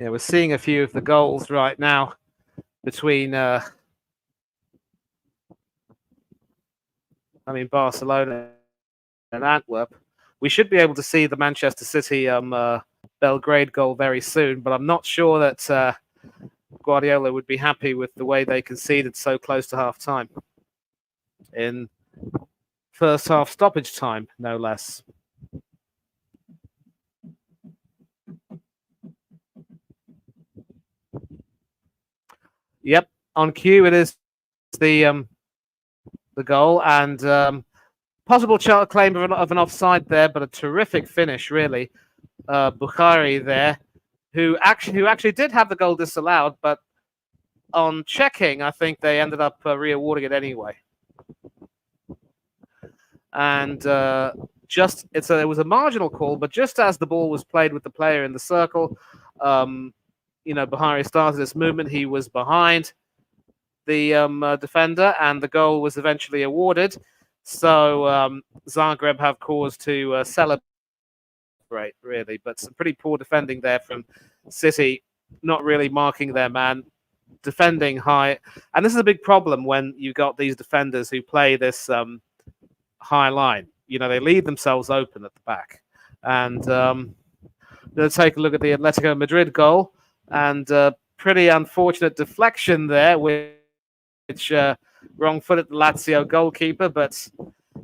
Yeah, we're seeing a few of the goals right now between, Barcelona and Antwerp. We should be able to see the Manchester City Belgrade goal very soon, but I'm not sure that Guardiola would be happy with the way they conceded so close to half time in first half stoppage time, no less. Yep, on cue it is the goal, and possible claim of an offside there, but a terrific finish, really. Bukhari there, who actually did have the goal disallowed, but on checking, I think they ended up re-awarding it anyway. And it was a marginal call, but just as the ball was played with the player in the circle, Bukhari started this movement. He was behind the defender, and the goal was eventually awarded. So Zagreb have cause to celebrate, really, but some pretty poor defending there from City, not really marking their man, defending high. And this is a big problem when you got these defenders who play this high line. They leave themselves open at the back. And let's take a look at the Atletico Madrid goal, and pretty unfortunate deflection there, which wrong-footed the Lazio goalkeeper, but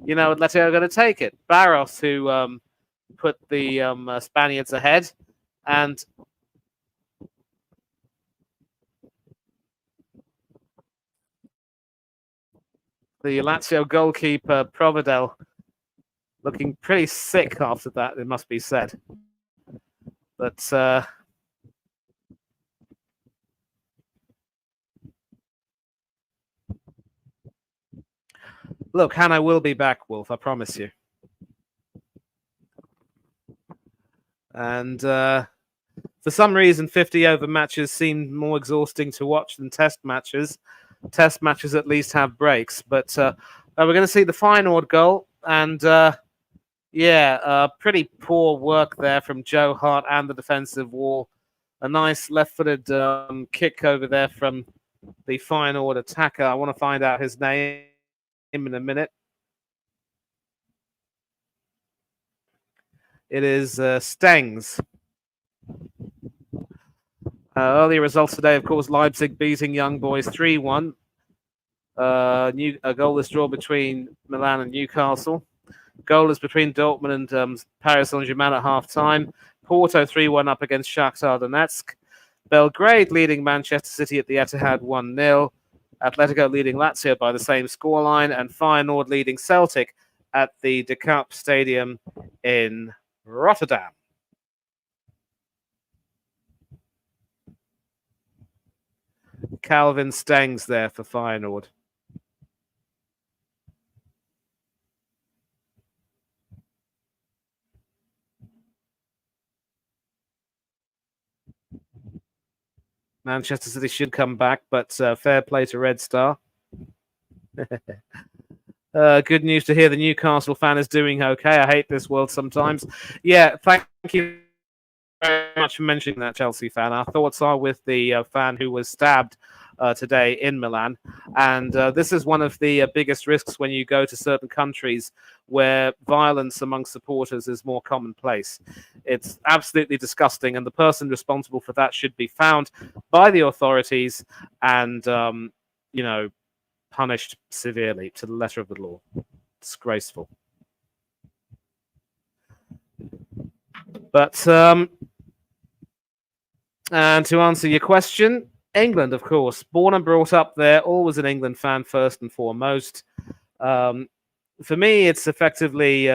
Atletico are going to take it. Barros, who put the Spaniards ahead, and the Lazio goalkeeper Provedel looking pretty sick after that, it must be said. But look, Hannah will be back, Wolf, I promise you. And for some reason, 50-over matches seem more exhausting to watch than test matches. Test matches at least have breaks. But we're going to see the Feyenoord goal. And, pretty poor work there from Joe Hart and the defensive wall. A nice left-footed kick over there from the Feyenoord attacker. I want to find out his name in a minute. It is Stengs. Earlier results today, of course, Leipzig beating Young Boys 3-1. A goalless draw between Milan and Newcastle. Goalless between Dortmund and Paris Saint-Germain at half-time. Porto 3-1 up against Shakhtar Donetsk. Belgrade leading Manchester City at the Etihad 1-0. Atletico leading Lazio by the same scoreline. And Feyenoord leading Celtic at the De Kuip Stadium in Rotterdam. Calvin Stengs there for Feyenoord. Manchester City should come back, but fair play to Red Star. Good news to hear the Newcastle fan is doing okay. I hate this world sometimes. Yeah, thank you very much for mentioning that, Chelsea fan. Our thoughts are with the fan who was stabbed today in Milan. And this is one of the biggest risks when you go to certain countries where violence among supporters is more commonplace. It's absolutely disgusting, and the person responsible for that should be found by the authorities and, punished severely to the letter of the law. Disgraceful. But and to answer your question, England, of course, born and brought up there, always an England fan first and foremost. For me, it's effectively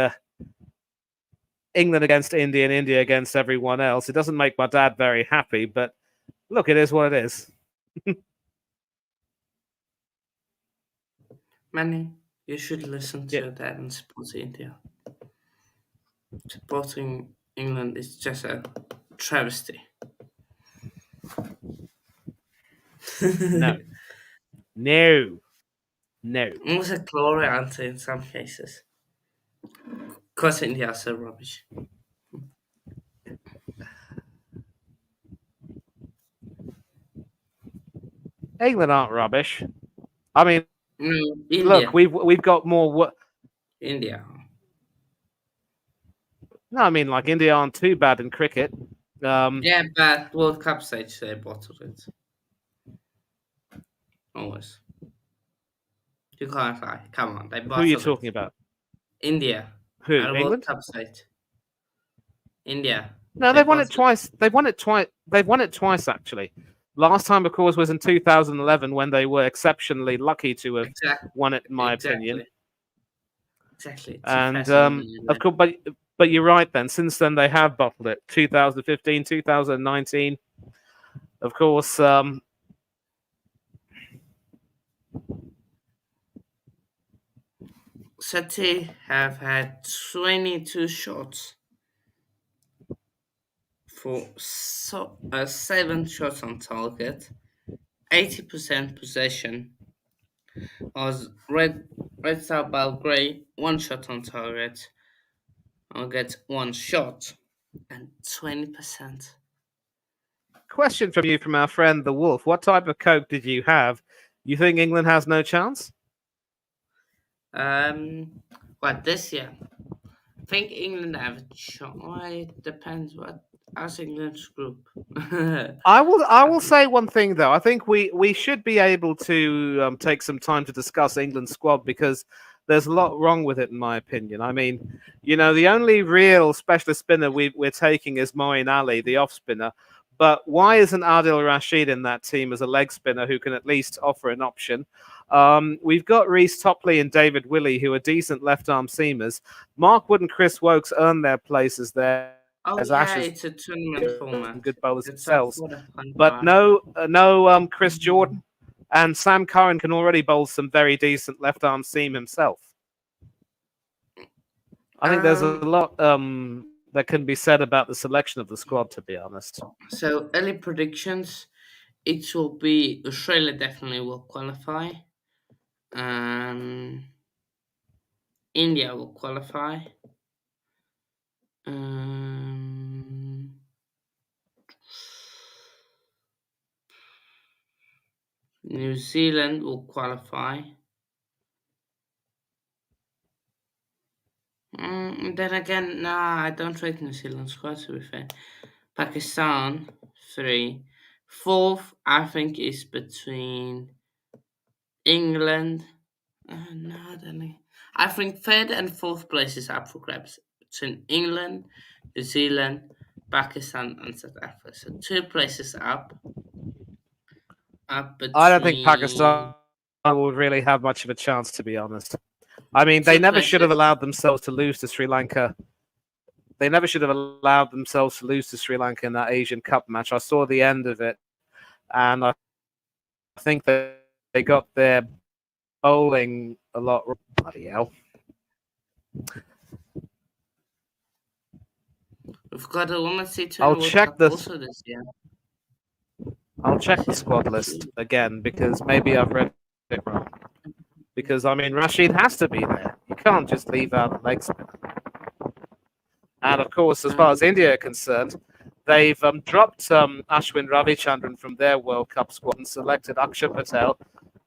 England against India and India against everyone else. It doesn't make my dad very happy, but look, it is what it is.
Manny, you should listen to
Yeah.
your dad and support India. Supporting England is just a travesty.
No. No. No.
Almost a glory answer in some cases. Because India are so rubbish.
England aren't rubbish. I mean, look,
India.
we've got more.
India.
No, I mean, like India aren't too bad in cricket.
Yeah, but World Cup stage they bottled it. Always. You can't lie. Come on, they
Who are you
bottled
talking
it.
about?
India.
Who?
At a World
England?
Cup stage. India.
No,
They
they've won it
bottled it.
twice. They've won it twice. They've won it twice, actually. Last time, of course, was in 2011 when they were exceptionally lucky to have won it, in my opinion.
Exactly.
And
2011.
of course, but you're right. Then since then they have bottled it. 2015, 2019. Of course,
City have had 22 shots for 7 shots on target, 80% possession. As Red Star Belgrade, 1 shot on target, I'll get 1 shot, and 20%.
question from you from our friend the Wolf. What type of Coke did you have? You think England has no chance?
What this year? I think England have a shot. Well, it depends what as England's group.
I will say one thing though. I think we should be able to take some time to discuss England's squad because there's a lot wrong with it in my opinion. I mean, the only real specialist spinner we're taking is Moeen Ali, the off spinner. But why isn't Adil Rashid in that team as a leg spinner who can at least offer an option? We've got Reece Topley and David Willey who are decent left arm seamers. Mark Wood and Chris Wokes earn their places there
Oh
as
yeah,
Ashes
it's a tournament format.
good bowlers
It's up
themselves.
for the fun
But
part.
no Chris Jordan. And Sam Curran can already bowl some very decent left arm seam himself. I think there's a lot that can be said about the selection of the squad, to be honest.
So early predictions, it will be Australia definitely will qualify. India will qualify. New Zealand will qualify. Then again, nah, I don't rate New Zealand squad to be fair. Pakistan, 3. Fourth, I think, is between England. No, then I think third and fourth place is up for grabs between England, New Zealand, Pakistan, and South Africa. So 2 places up.
I don't think
Between
Pakistan will really have much of a chance, to be honest. I mean, they
2
never should have
places.
allowed themselves to lose to Sri Lanka. They never should have allowed themselves to lose to Sri Lanka in that Asian Cup match. I saw the end of it, and I think that they got their bowling a lot. Bloody hell.
We've got a Women's T20
I'll
World
check
Cup
this.
also this year.
I'll check the squad list again because maybe I've read it wrong. Because I mean, Rashid has to be there. You can't just leave out the leg spinner. And of course, as far as India are concerned, they've dropped Ashwin Ravichandran from their World Cup squad and selected Akshar Patel,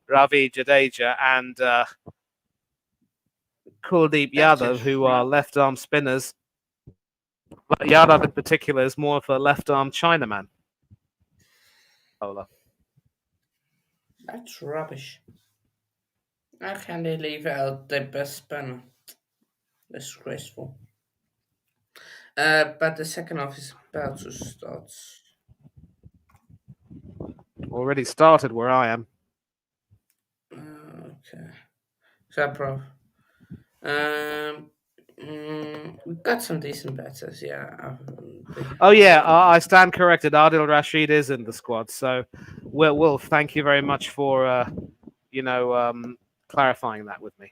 Ravi Jadeja, and Kuldeep Yadav, who are left arm spinners. But Yadav in particular is more of a left arm Chinaman.
That's rubbish. How can they leave out the best banner? Disgraceful. But the second half is about to start.
Already started where I am.
Okay. So, bro. We've got some decent batters, yeah.
Oh yeah, I stand corrected. Adil Rashid is in the squad. So, Wolf, thank you very much for clarifying that with me.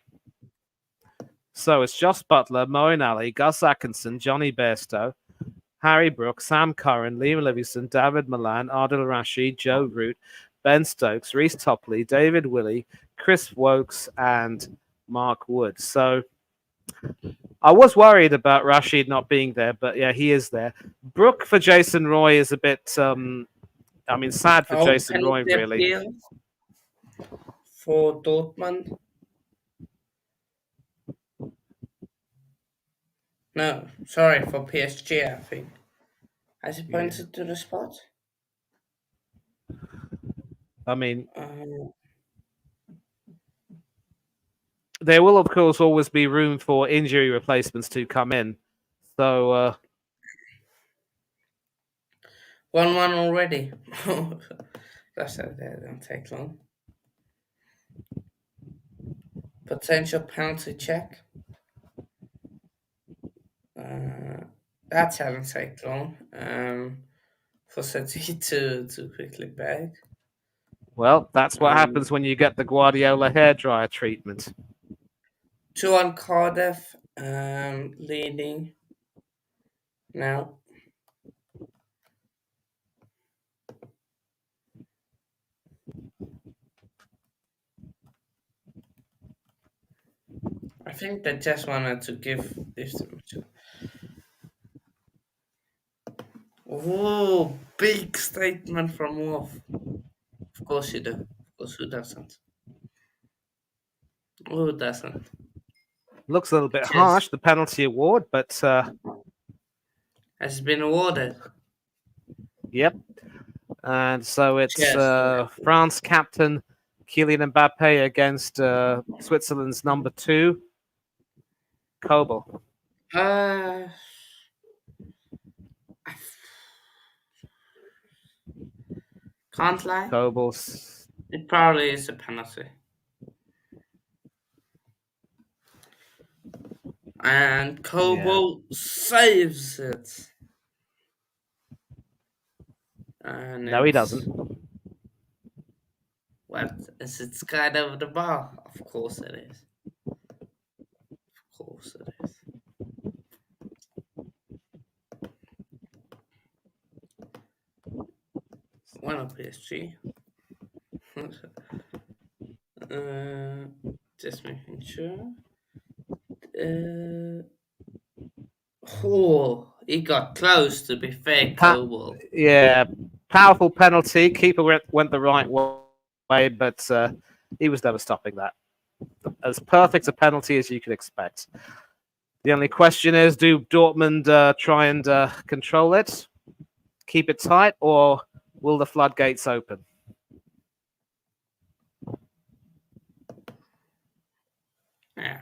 So it's Joss Butler, Moeen Ali, Gus Atkinson, Johnny Bairstow, Harry Brooks, Sam Curran, Liam Livingston, David Milan, Adil Rashid, Joe Root, Ben Stokes, Reece Topley, David Willey, Chris Wokes, and Mark Wood. So I was worried about Rashid not being there, but yeah, he is there. Brook for Jason Roy is a bit, sad for Jason Roy,
penalty
really.
appeal for Dortmund. No, sorry, for PSG, I think. Has he pointed to the spot?
I mean,
Um,
there will, of course, always be room for injury replacements to come in. So,
1-1 already. That's that don't take long. Potential penalty check. That hasn't taken long. For City to quickly bag.
well, that's what happens when you get the Guardiola hairdryer treatment.
2-1 Cardiff, leading now. I think they just wanted to give this to. Oh, big statement from Wolf. Of course you do. Of course, who doesn't? Who doesn't?
Looks a little bit
Cheers.
harsh, the penalty award, but
Has been awarded.
yep. And so it's
Cheers.
France captain Kylian Mbappe against Switzerland's number 2, Kobel.
Uh, can't lie.
Kobel's.
It probably is a penalty. And Kobo saves it. And
No, he doesn't.
What? Is it skied over the bar? Of course it is. Of course it is. One of PSG. Just making sure. He got close to be fair, Kobo.
Yeah, powerful penalty. Keeper went the right way, but he was never stopping that. As perfect a penalty as you could expect. The only question is, do Dortmund try and control it, keep it tight, or will the floodgates open?
Yeah.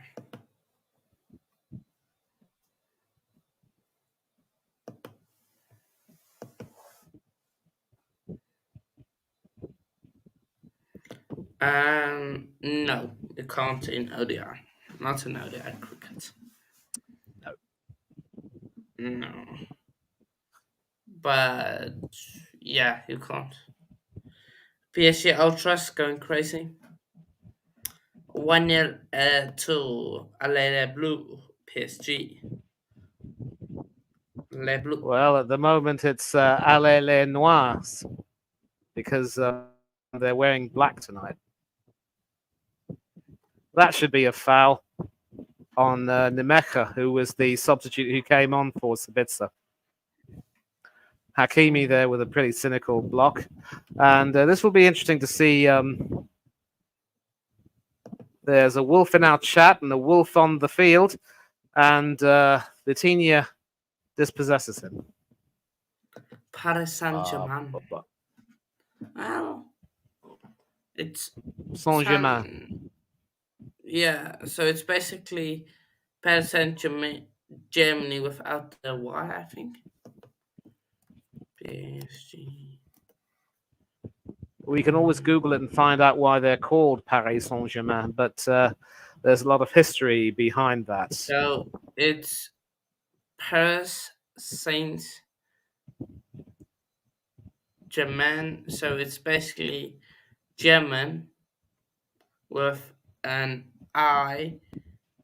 No, you can't in ODI. Not in ODI cricket.
No.
No. But yeah, you can't. PSG Ultras going crazy. 1-0 to Les Blue PSG. Les Blue.
Well, at the moment it's Allez les Noirs because they're wearing black tonight. That should be a foul on Nemecha, who was the substitute who came on for Sabitzer. Hakimi there with a pretty cynical block. And this will be interesting to see. There's a wolf in our chat and a wolf on the field. And Vitinha dispossesses him.
Paris Saint-Germain. Well, it's
Saint-Germain.
Yeah, so it's basically Paris Germany without the Y, I think. PSG.
We can always Google it and find out why they're called Paris Saint-Germain, but there's a lot of history behind that.
So it's Paris Saint Germain. So it's basically German with an I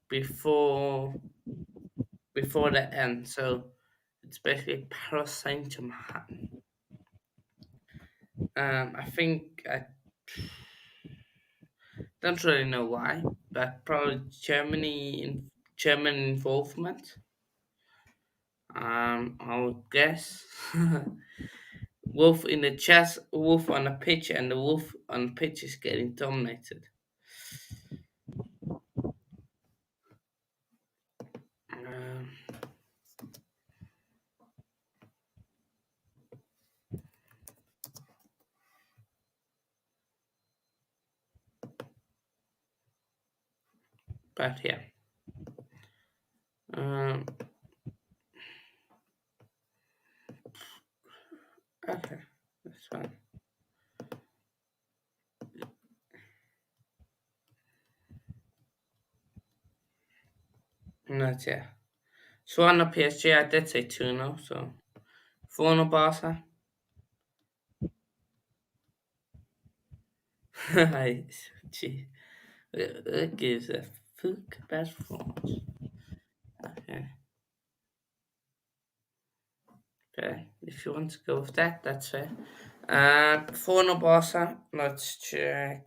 before the N. So it's basically Paris Saint Germain. I think I don't really know why, but probably German involvement. I would guess. Wolf in the chess, wolf on a pitch, and the wolf on pitch is getting dominated. Um, but yeah. Um, okay, that's fine. Not yeah. So on the PSG, I did say 2-0, so 4-0 Barca. Gee, who gives a fuck about France? Okay. Okay, if you want to go with that, that's fair. 4-0 Barca. Let's check.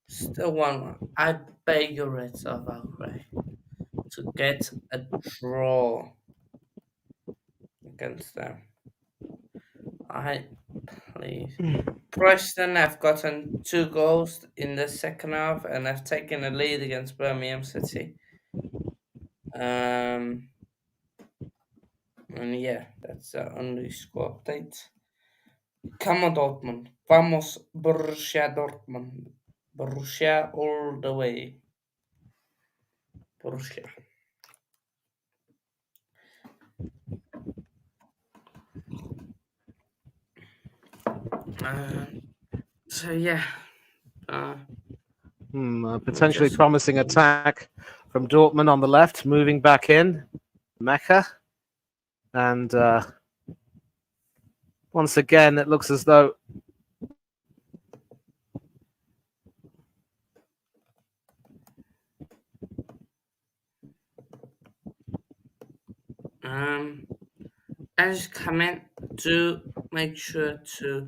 Still 1-1. I beg your Reds of Valkyrie to get a draw against them. I please. Preston have gotten 2 goals in the second half and have taken a lead against Birmingham City. And yeah, that's the only score update. Come on, Dortmund. Vamos, Borussia Dortmund. Borussia all the way. Borussia. So yeah,
Potentially
just
promising attack from Dortmund on the left, moving back in. Mecca. And once again, it looks as though
as comment to make sure to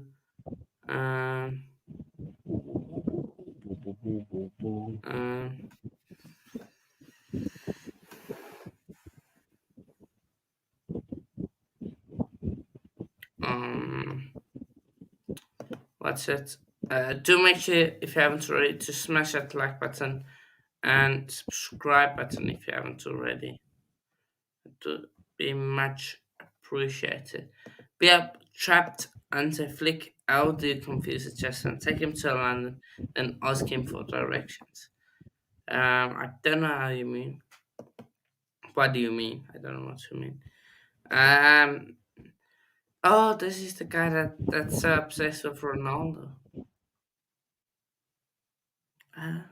um um um what's it? Do make sure if you haven't already to smash that like button and subscribe button if you haven't already. To be much appreciated. Be up trapped until flick out the confused chest and take him to London and ask him for directions. I don't know how you mean. What do you mean? I don't know what you mean. Um. Oh, this is the guy that's so obsessed with Ronaldo. Ah,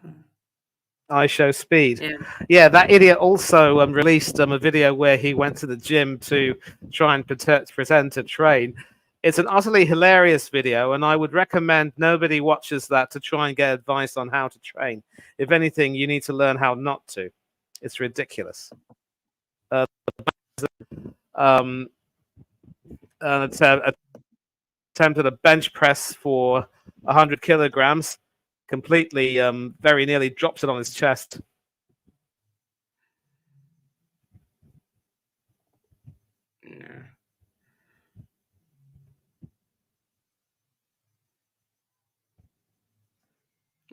I show speed.
yeah.
Yeah, that idiot also released a video where he went to the gym to try and pretend to train. It's an utterly hilarious video, and I would recommend nobody watches that to try and get advice on how to train. If anything, you need to learn how not to. It's ridiculous. Um, attempted a bench press for 100 kilograms, completely, very nearly drops it on his chest.
Yeah.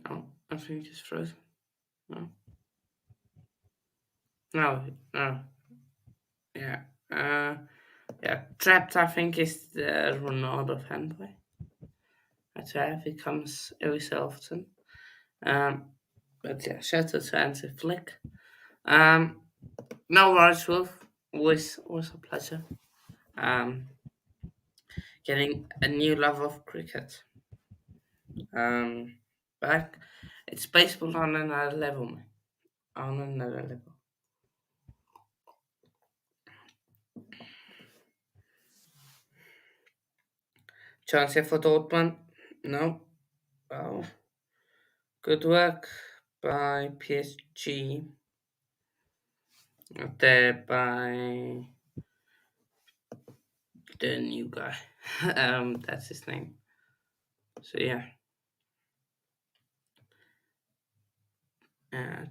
Oh, I think he's frozen. No. No. No. Yeah. Yeah. Trapped. I think is the Ronaldo fanboy. That's why he comes every so often. Um, But yeah, shout out to Anti Flick. Um, no worries, Wolf. Always a pleasure. Um, getting a new love of cricket. Um, back. It's baseball on another level, man. On another level. Chance here for Dortmund? No. Oh, good work by PSG. Not there by the new guy. That's his name. So yeah.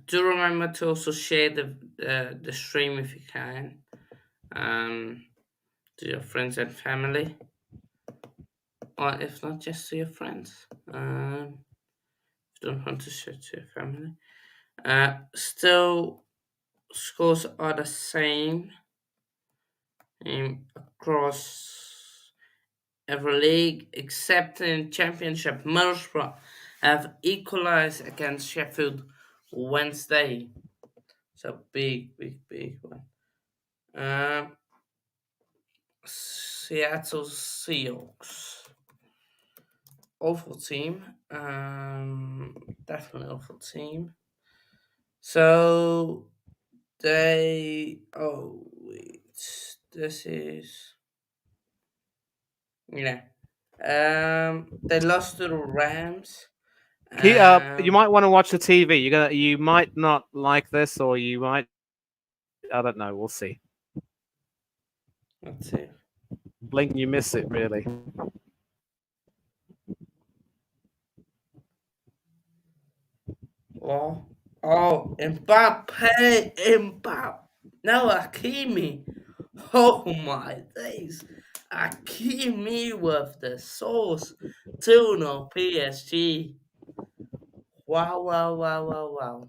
Do remember to also share the stream if you can. Um, to your friends and family, or if not, just to your friends. If you don't want to share to your family. Still, scores are the same across every league except in Championship. Middlesbrough have equalised against Sheffield Wednesday. So big one. Seattle Seahawks. Awful team. Definitely awful team. So they. Oh wait, this is. Yeah. They lost to the Rams.
You
Um,
might want to watch the TV. You might not like this, or you might. I don't know. We'll see.
let's see.
Blink and you miss it, really.
Mbappe. No, Hakimi. Oh my days. Hakimi with the sauce. 2-0 PSG. Wow.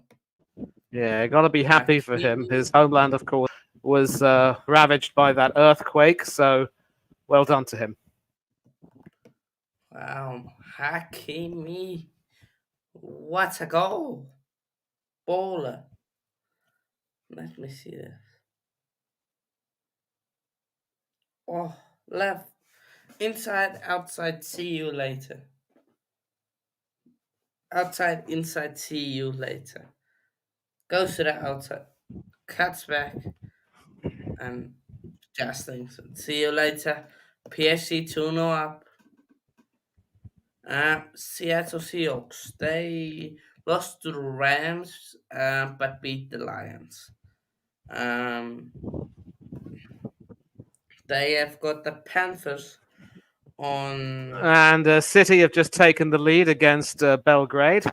Yeah, got to be happy for him.
Hakimi.
His homeland, of course, was ravaged by that earthquake. So, well done to him.
Wow. Hakimi. What a goal. Baller. Let me see this. Oh, left. Inside, outside, see you later. Outside, inside, see you later. Goes to the outside, cuts back, and just thinks, see you later. PSG 2-0 up. Seattle Seahawks, they lost to the Rams, but beat the Lions. Um, they have got the Panthers on
And City have just taken the lead against Belgrade.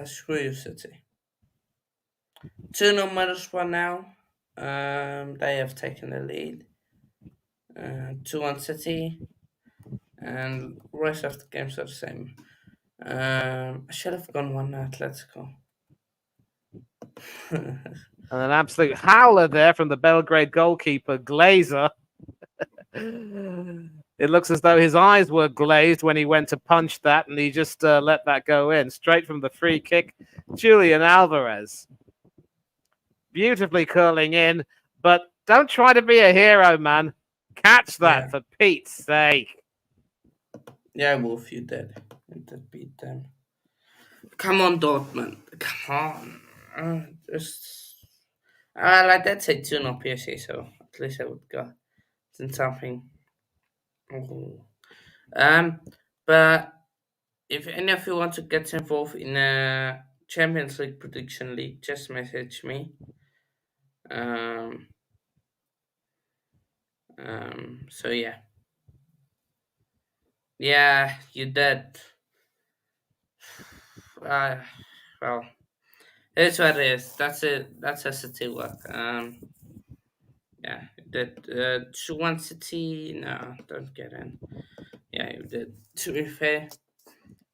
screw you, City. 2-0 Middlesbrough now. They have taken the lead. 2-1 City. And rest of the games are the same. I should have gone 1 Atletico.
And an absolute howler there from the Belgrade goalkeeper, Glazer. It looks as though his eyes were glazed when he went to punch that, and he just let that go in. Straight from the free kick, Julian Alvarez. Beautifully curling in, but don't try to be a hero, man. Catch that,
Yeah.
for Pete's sake.
Yeah, Wolf, you did. You did beat them. Come on, Dortmund. Come on. Just. Well, I did say 2-0 PSG, so at least I would go in something. Ooh. But if any of you want to get involved in a Champions League prediction league, just message me. Um, so yeah. Yeah, you did. Well, here's what it is. That's it. That's a city work. Yeah, you did. To one city, no, don't get in. Yeah, you did. To be fair,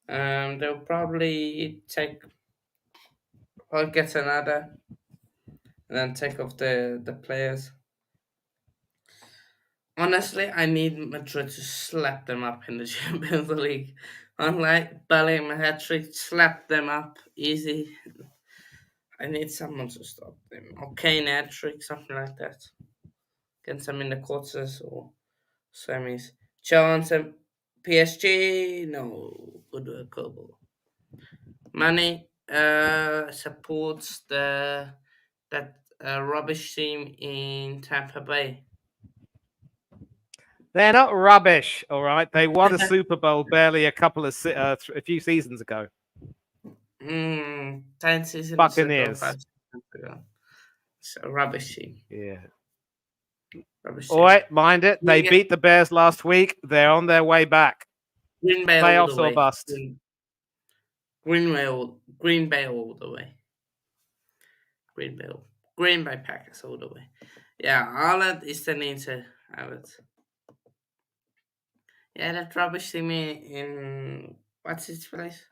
they'll probably take or get another, and then take off the players. Honestly, I need Madrid to slap them up in the Champions League Unlike Bellingham a hat trick, slap them up easy. I need someone to stop them. Or Kane hat trick, something like that. Against them in the quarters or semis. Chance and PSG, no. Good work, Kobo. Mane supports that rubbish team in Tampa Bay.
They're not rubbish, all right. They won a Super Bowl barely a few seasons ago.
10 seasons
Buccaneers.
ago, 5 seasons ago. It's a rubbish team.
Yeah.
Rubbish
All
team.
right, mind it. They beat the Bears last week. They're on their way back.
Green Bay all the
Playoffs or
way.
bust.
Green Bay all the way. Green Bay Packers all the way. Yeah, Ireland is the need to have it. Yeah, that rubbish team in what's his place?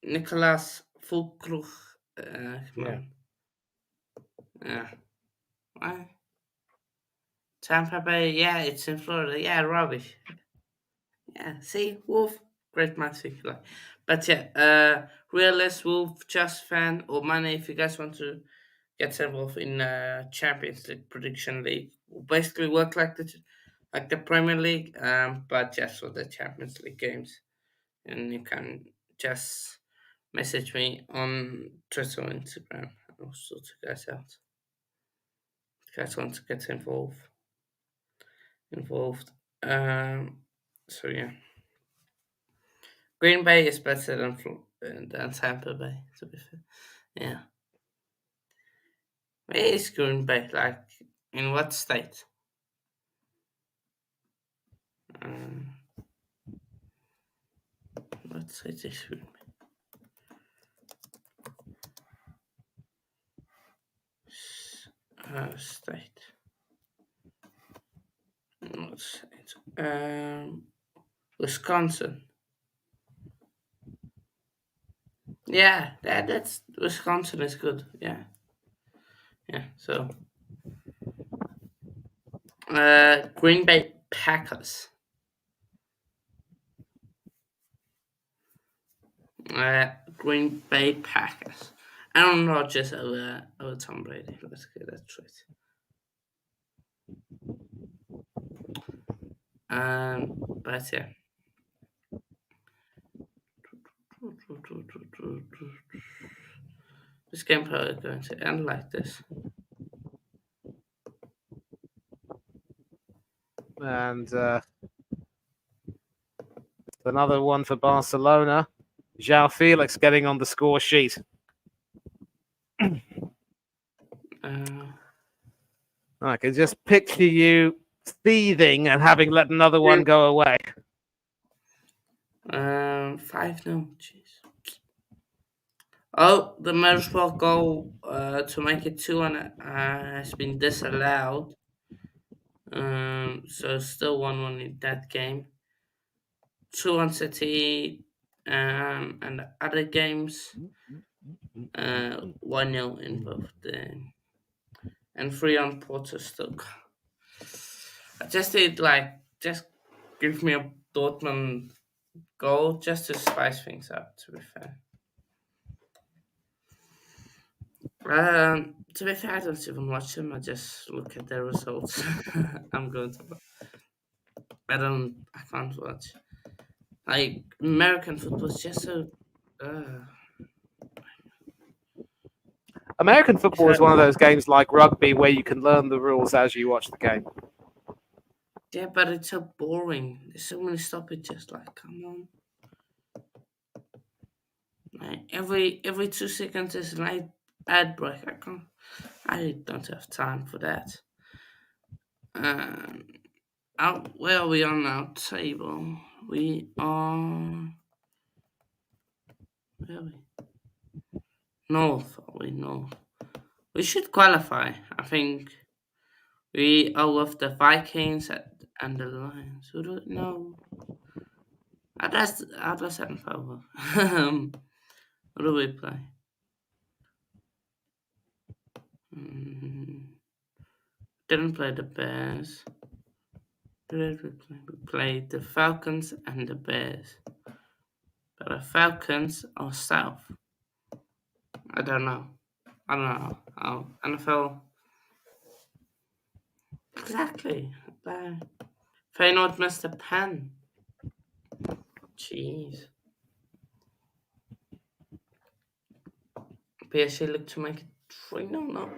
Nicholas Fulcruch. Come
Yeah.
on. Yeah. Why? Tampa Bay, yeah, it's in Florida. Yeah, rubbish. Yeah, see, Wolf, great man, like. But yeah, realist Wolf, just fan or money. If you guys want to get involved in Champions League prediction league, will basically work like the Premier League, but just for the Champions League games, and you can just message me on Twitter or Instagram. I'll sort you guys out. If you guys want to get involved. So yeah. Green Bay is better than Tampa Bay, to be fair. Yeah. Where is Green Bay? Like, in what state? Um, what state is Green Bay? State. What state? Wisconsin. Yeah, that's Wisconsin is good. Yeah. Yeah, so. Green Bay Packers. Green Bay Packers. Aaron Rodgers over Tom Brady. Let's get that straight. But yeah. This game probably going to end like this.
And another one for Barcelona. João Felix getting on the score sheet. I can just picture you seething and having let another one go away.
5-0. Jeez. Oh, the Middlesbrough goal to make it 2-1 has been disallowed. So still 1-1 in that game. 2-1 City and the other games 1-0 in both them. And 3-1 Porto Stoke. I just did just give me a Dortmund goal just to spice things up, to be fair. To be fair, I don't even watch them. I just look at their results. I'm good. I can't watch. Like, American football is just so.
American football is one of those games like rugby where you can learn the rules as you watch the game.
Yeah, but it's so boring. There's so many stoppages. Like, come on. Like, every 2 seconds is an ad break. I don't have time for that. Where are we on our table? We are. Where are we? North. Are we north? We should qualify. I think we are with the Vikings and the Lions. Who do no? How does that power? Who do we play? Didn't play the Bears. We played the Falcons and the Bears. But the Falcons are south. I don't know. I don't know how NFL. Exactly. Feyenoord missed a pen. Jeez. PSG looked to make it 3-0 now.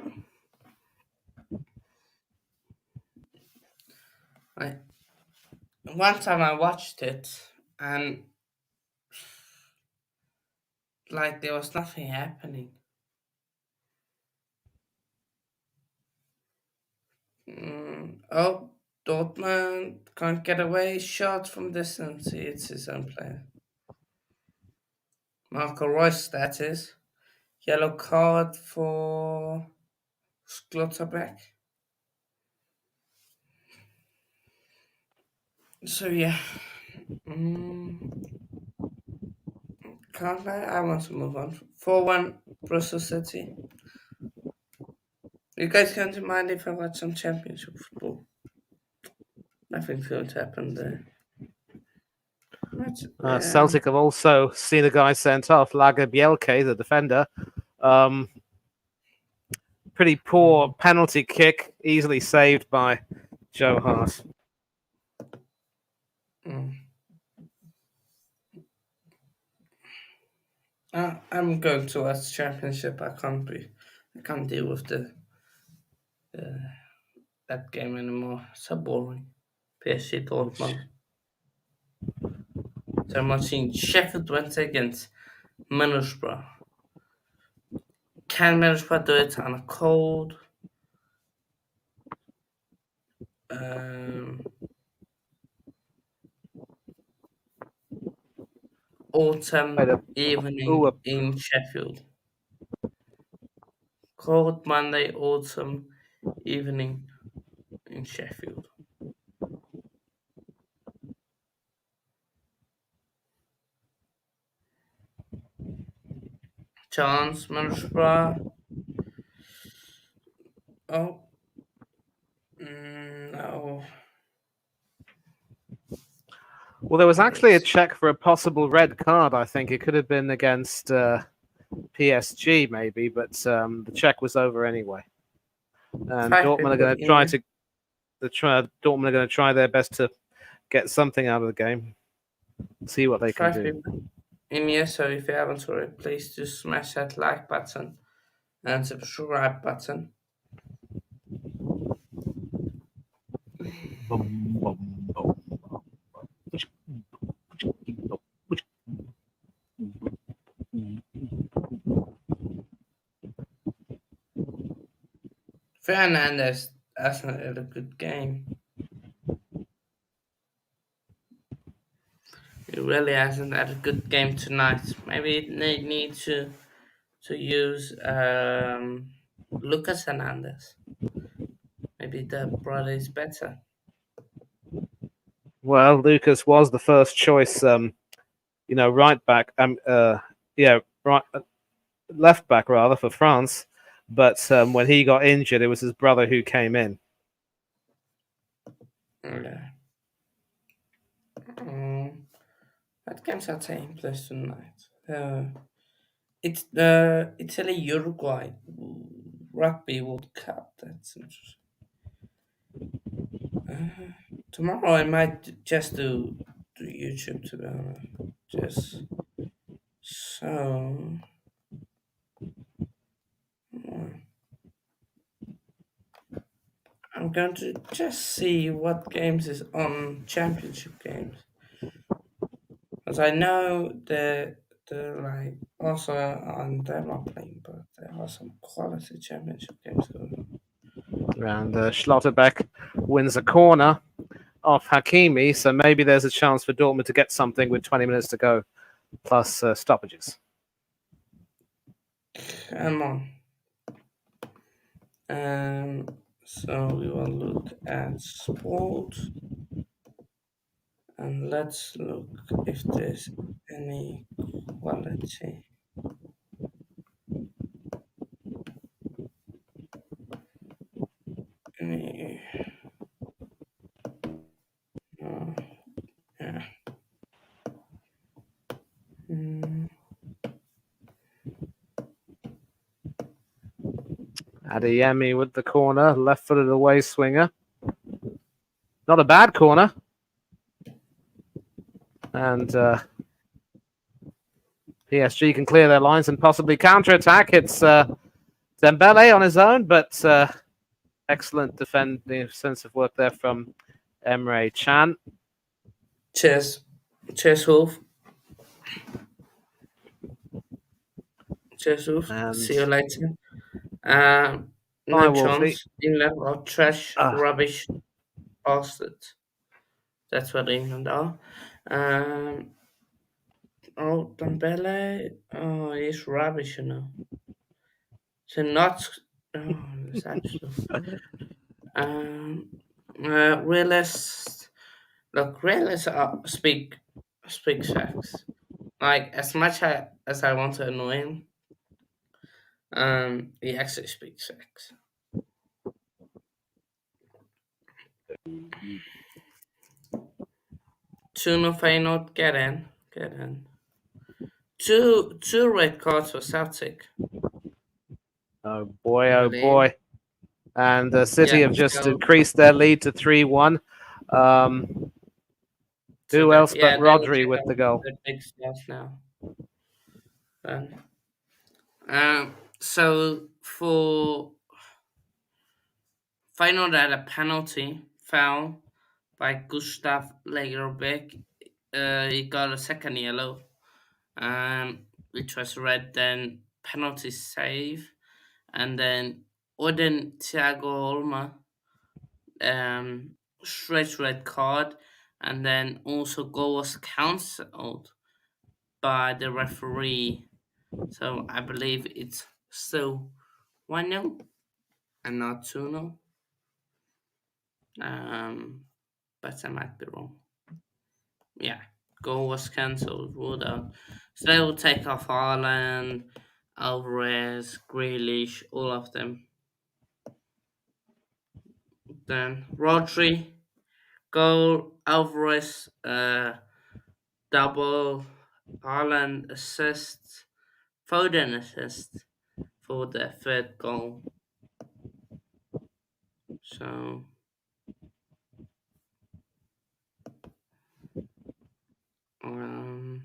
One time I watched it and like there was nothing happening. Oh, Dortmund can't get away. Shot from distance. It's his own player. Marco Reus, that is. Yellow card for Schlotterbeck. So yeah. Can't I want to move on. 4-1 Brussels City. You guys can't mind if I watch some championship football. Nothing's going to happen there.
Celtic have also seen a guy sent off, Lager Bielke, the defender. Pretty poor penalty kick, easily saved by Joe Hart.
I'm going to watch championship. I can't deal with that game anymore. So boring. PSG Dortmund. So I'm watching Sheffield Wednesday against Middlesbrough. Can Middlesbrough do it on a cold autumn evening in Sheffield? Cold Monday autumn evening in Sheffield. Chance Middlesbrough. Oh. No.
Well, there was actually a check for a possible red card. I think it could have been against PSG, maybe, but the check was over anyway. And Dortmund are going to try to. Dortmund are going to try their best to get something out of the game. See what they can do.
In here, so if you haven't already, please just smash that like button and subscribe button. Fernandez hasn't had a good game. He really hasn't had a good game tonight. Maybe they need to use Lucas Hernandez. Maybe the brother is better.
Well, Lucas was the first choice, right back. Left back rather for France. But when he got injured, it was his brother who came in.
Yeah. That game's at 10 plus tonight. It's the Italy Uruguay Rugby World Cup. That's interesting. Tomorrow I might just do YouTube to be honest. Just so. I'm going to just see what games is on championship games. Because I know the like also on they're not playing, but there are some quality championship games going on.
And Schlotterbeck wins a corner off Hakimi, so maybe there's a chance for Dortmund to get something with 20 minutes to go, plus stoppages.
Come on. So we will look at sport. And let's look if there's any quality.
Adeyemi with the corner, left-footed away swinger. Not a bad corner. And PSG can clear their lines and possibly counter-attack. It's Dembele on his own, but excellent defensive work there from Emre Can.
Cheers. Cheers, Wolf. Cheers, Wolf.
And
See you later.
bye,
No
Wolfie.
chance. England are trash, rubbish, bastards. That's what England are. Oh, Dembele. Oh, he's rubbish, you know. So not. Oh, that's actually. Realists. Look, realists speak facts. Like as much as I want to annoy him, he actually speaks facts. 2-0 Feyenoord, get in, get in. Two red cards for Celtic.
Oh boy,
I
oh
believe.
boy. And City
Yeah,
have just
so
increased their lead to 3-1. Who else but
they will
Rodri
take
with the
out
goal?
the big stuff now. Then, so for Feyenoord had a penalty foul by Gustav Lagerbeck. He got a second yellow, which was red. Then penalty save, and then Odin Thiago Olma, straight red card, and then also goal was cancelled by the referee. So I believe it's still 1-0 and not 2-0. But I might be wrong. Yeah, goal was cancelled, ruled out. So they will take off Haaland, Alvarez, Grealish, all of them. Then Rodri, goal, Alvarez, double, Haaland assist, Foden assist for the third goal. So um,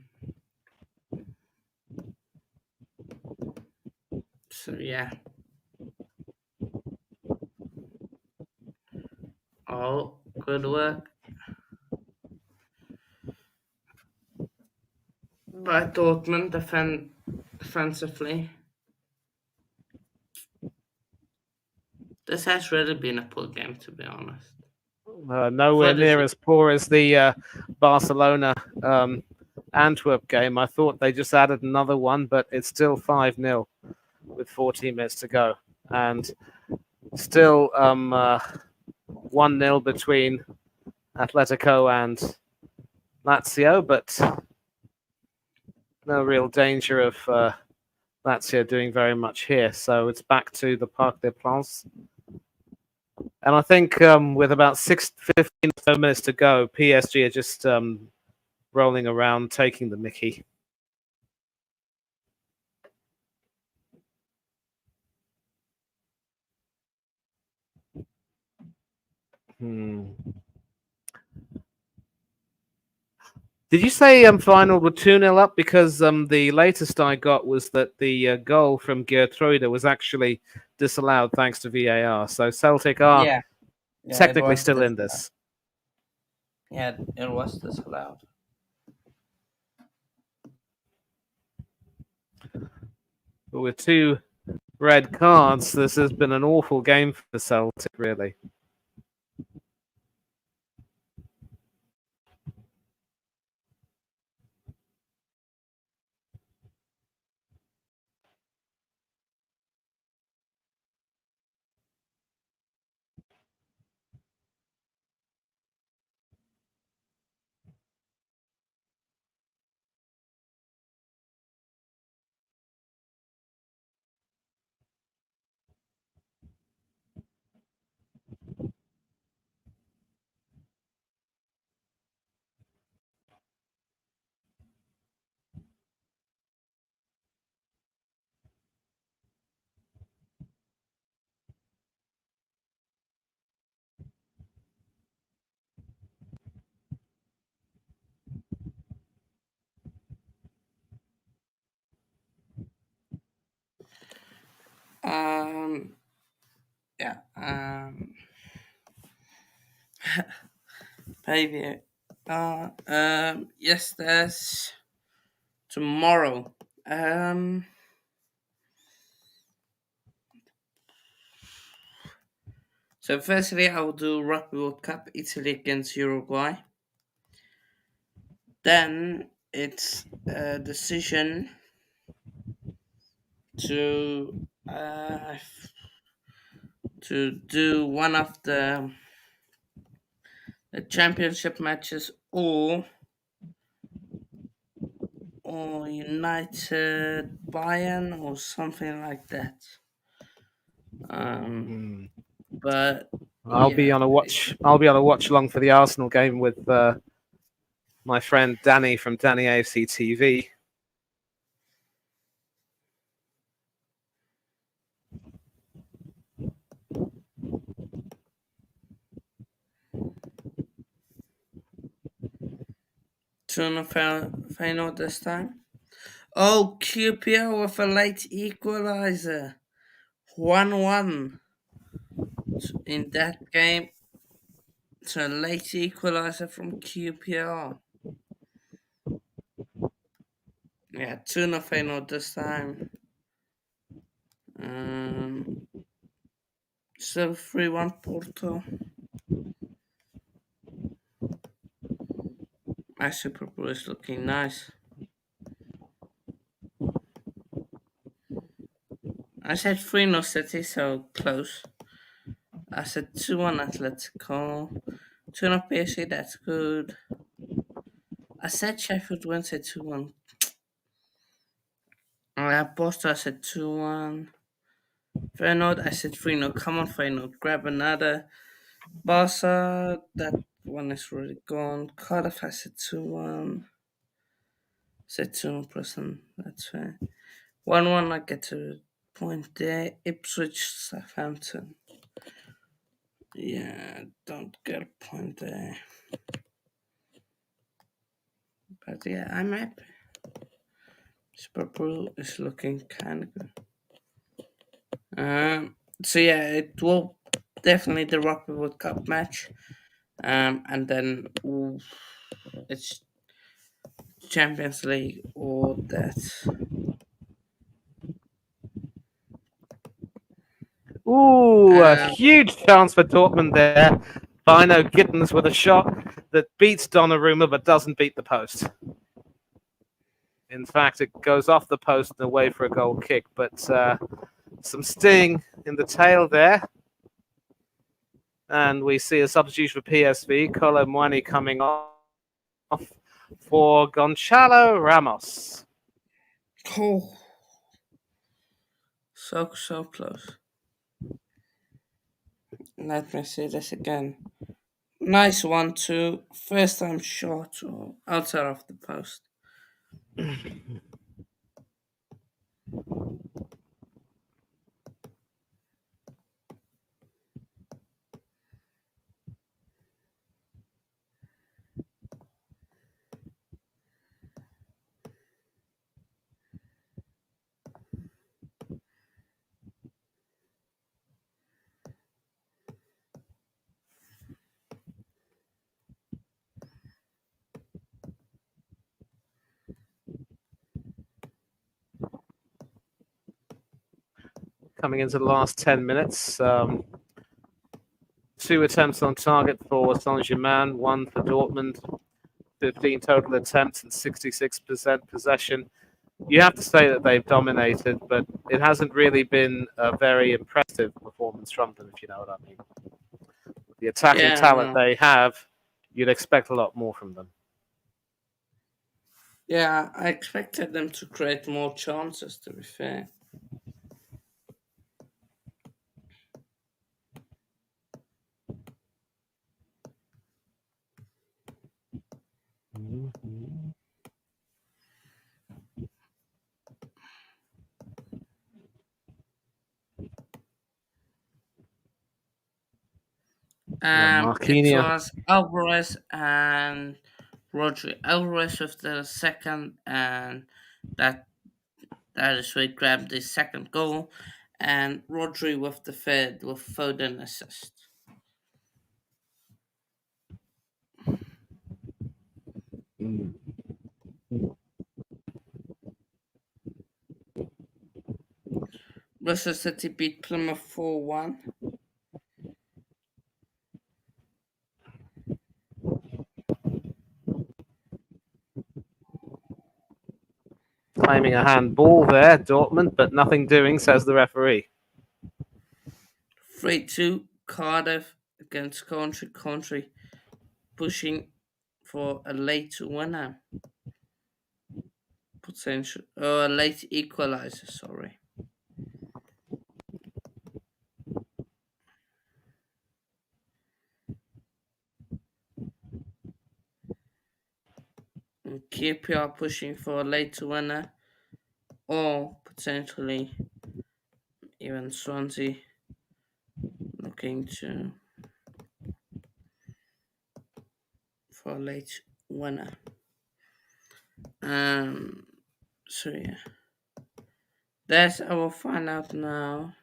yeah. Oh, good work by Dortmund defensively. This has really been a poor game, to be honest.
Nowhere near as poor as the Barcelona Antwerp game. I thought they just added another one, but it's still 5-0 with 14 minutes to go. And still 1-0 between Atletico and Lazio, but no real danger of Lazio doing very much here. So it's back to the Parc des Princes. And I think with about 15 minutes to go, PSG are just rolling around, taking the mickey. Did you say Feyenoord were 2-0 up? Because the latest I got was that the goal from Geertruida was actually disallowed thanks to VAR. So Celtic are technically still in this.
Yeah, it was disallowed.
But with 2 red cards, this has been an awful game for Celtic, really.
Um, Maybe. Yes, there's tomorrow. Um, so firstly, I will do Rugby World Cup, Italy against Uruguay. Then it's a decision to uh, to do one of the championship matches or United Bayern or something like that. Um,
Hmm.
but
I'll be
yeah,
on a watch. I'll be on a watch along for the Arsenal game with my friend Danny from Danny AFC TV.
tuna final this time. Oh, QPR with a late equalizer, 1-1 in that game. So a late equalizer from QPR. Yeah, tuna final this time. Um, still 3-1 Porto. My Super Bowl is looking nice. I said 3-0 City, so close. I said 2-1 Atletico. 2-0 PSG, that's good. I said Sheffield Wednesday 2-1. Boston, I said 2-1. Feyenoord, I said 3-0. Come on, Feyenoord, grab another. Barca, that one is already gone. Cardiff, I said 2-1. Said 2-1 person, that's fair. 1-1, I get a point there. Ipswich, Southampton. Yeah, don't get a point there. But yeah, I'm happy. Liverpool is looking kind of good. So yeah, it will definitely the Rugby World Cup match. And then it's Champions League or that.
Ooh, a
Um,
huge chance for Dortmund there. Bino Gittens with a shot that beats Donnarumma but doesn't beat the post. In fact, it goes off the post and away for a goal kick, but some sting in the tail there. And we see a substitution for PSV, Kolo Muani coming off for Gonçalo Ramos.
oh, so close. Let me see this again. Nice one too. First time shot or outside of the post.
Coming into the last 10 minutes. Two attempts on target for Saint-Germain, one for Dortmund. 15 total attempts and 66% possession. You have to say that they've dominated, but it hasn't really been a very impressive performance from them, if you know what I mean. The attacking
Yeah,
talent
no.
they have, you'd expect a lot more from them.
Yeah, I expected them to create more chances, to be fair.
Yeah,
It
Marquinhos
was Alvarez and Rodri. Alvarez with the second, and that that is where he grabbed the second goal. and Rodri with the third with Foden assist. Bristol City beat Plymouth 4-1.
Claiming a handball there, Dortmund, but nothing doing, says the referee.
3-2 Cardiff against Country. Country pushing for a late winner. Potential, a late equalizer, sorry. And QPR pushing for a late winner, or potentially even Swansea looking to for a late winner. So yeah, that I will find out now.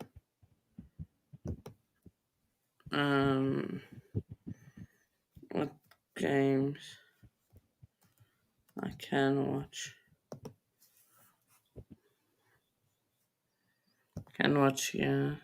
What games I can watch? Yeah.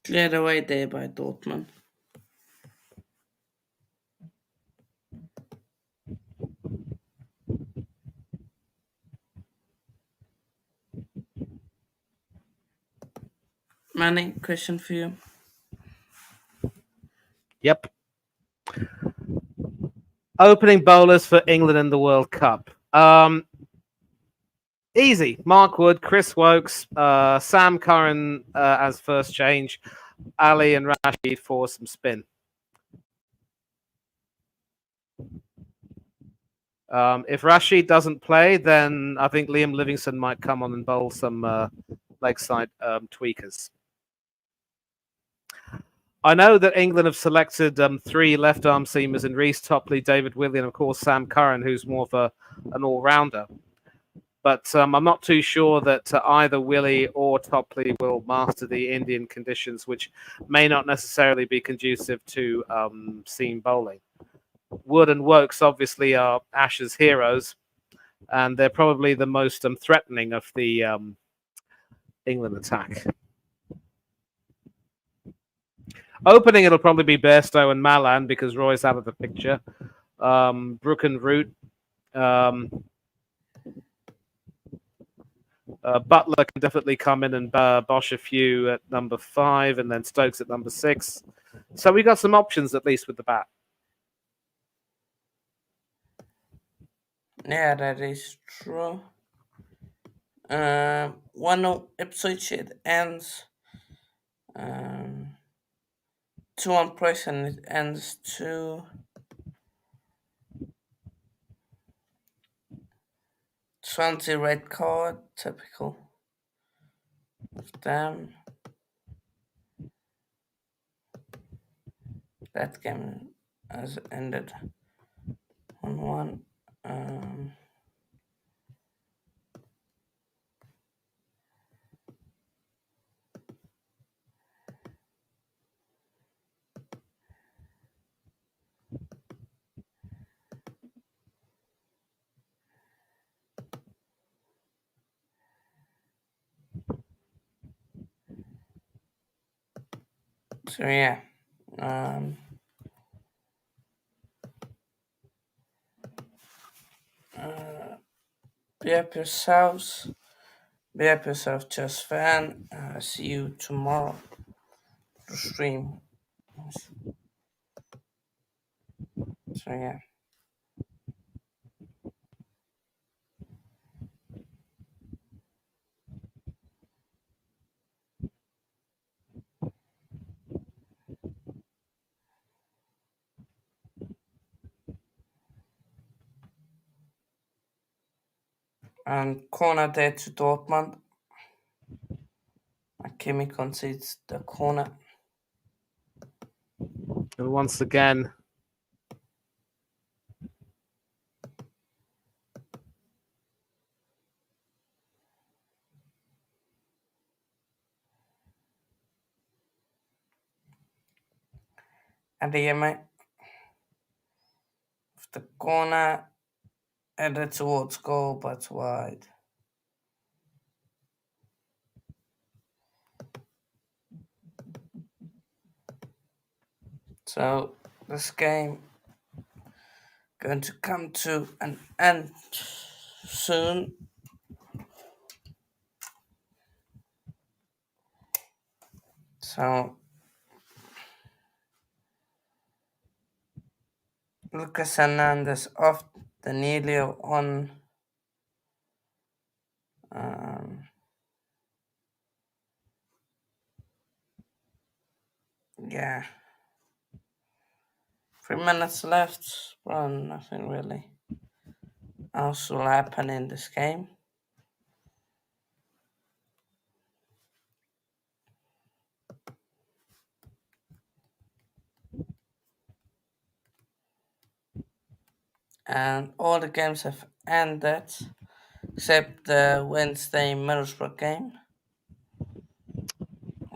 Cleared away there by Dortmund. Manny, question for you.
Yep. Opening bowlers for England in the World Cup. Easy. Mark Wood, Chris Wokes, Sam Curran as first change, Ali and Rashid for some spin. If Rashid doesn't play, then I think Liam Livingston might come on and bowl some leg side tweakers. I know that England have selected 3 left-arm seamers in Reece Topley, David Willey, and of course Sam Curran, who's more of an all-rounder. But I'm not too sure that either Willey or Topley will master the Indian conditions, which may not necessarily be conducive to seam bowling. Wood and Wokes obviously are Ash's heroes, and they're probably the most threatening of the England attack. Opening, it'll probably be Bairstow and Malan because Roy's out of the picture. Brook and Root. Butler can definitely come in and bosh a few at number 5 and then Stokes at number 6. So we got some options at least with the bat.
Yeah, that is true. 1-0 Ipswich, it ends. 2-1 Preston, it ends 2. Swansea red card, typical of them. That game has ended 1-1. So yeah, be up yourselves. Be up yourself, Chess fan. See you tomorrow to stream. So yeah. And corner there to Dortmund. Kimi concedes the corner.
And once again,
And the corner headed towards goal, but wide. So this game going to come to an end soon. So Lucas Hernandez off Danilo on. Yeah. 3 minutes left. Well, nothing really else will happen in this game. And all the games have ended except the Wednesday Middlesbrough game.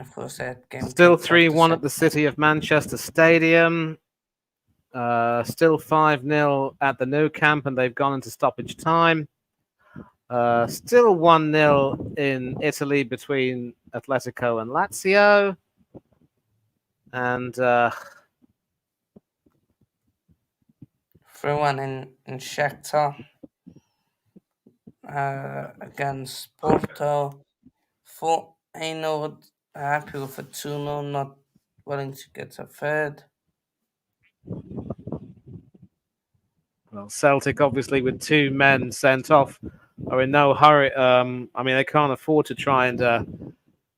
Of course, that game
still
kicked off
3-1 at the City of Manchester Stadium. Still 5-0 at the Nou Camp, and they've gone into stoppage time. Still 1-0 in Italy between Atletico and Lazio. And
3-1 in Shakhtar against Porto. Feyenoord happy with a 2-0, not willing to get a third.
well, Celtic, obviously, with 2 men sent off, are in no hurry. I mean, they can't afford to try and,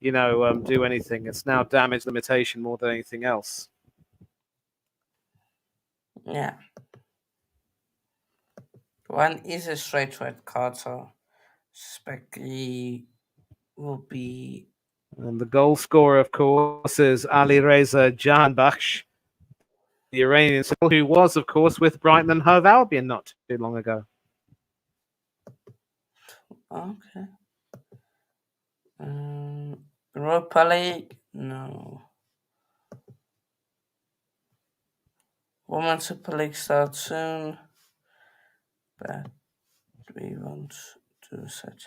do anything. It's now damage limitation more than anything else.
Yeah. One is a straight red card, so suspect he will be.
And the goal scorer, of course, is Ali Reza Jahanbakhsh, the Iranian, who was, of course, with Brighton and Hove Albion not too long ago.
Okay. Europa League? No. Women's Super League starts soon, but we won't do such.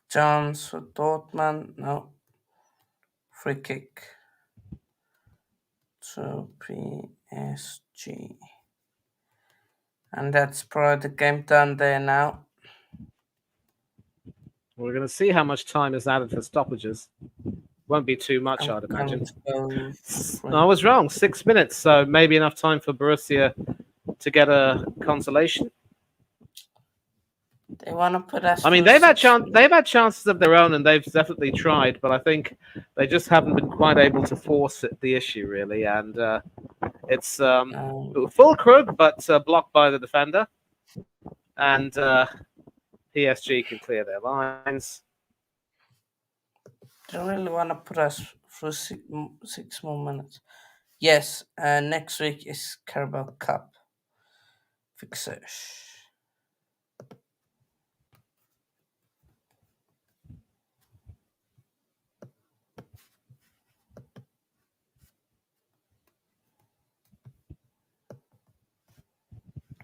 Chance for Dortmund? No. Free kick to PSG. And that's probably the game done there now.
We're going to see how much time is added for stoppages. Won't be too much, I'd imagine. I was wrong. 6 minutes, so maybe enough time for Borussia to get a consolation.
They want to put us.
I mean, they've had chances of their own, and they've definitely tried, but I think they just haven't been quite able to force the issue really. And it's full Krug, but blocked by the defender, and PSG can clear their lines.
They really want to put us through 6 more minutes. Yes, next week is Carabao Cup fixers.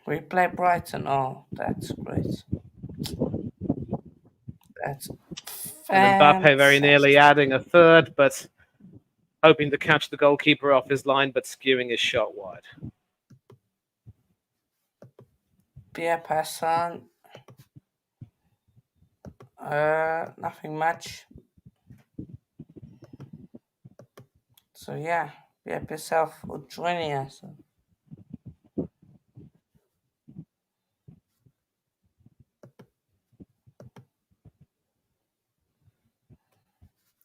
We play Brighton. Oh, that's great. That's
And Mbappe very nearly
fantastic.
adding a third, but hoping to catch the goalkeeper off his line, but skewing his shot wide.
Pierre Passon, nothing much. So yeah, be up yourself for joining us.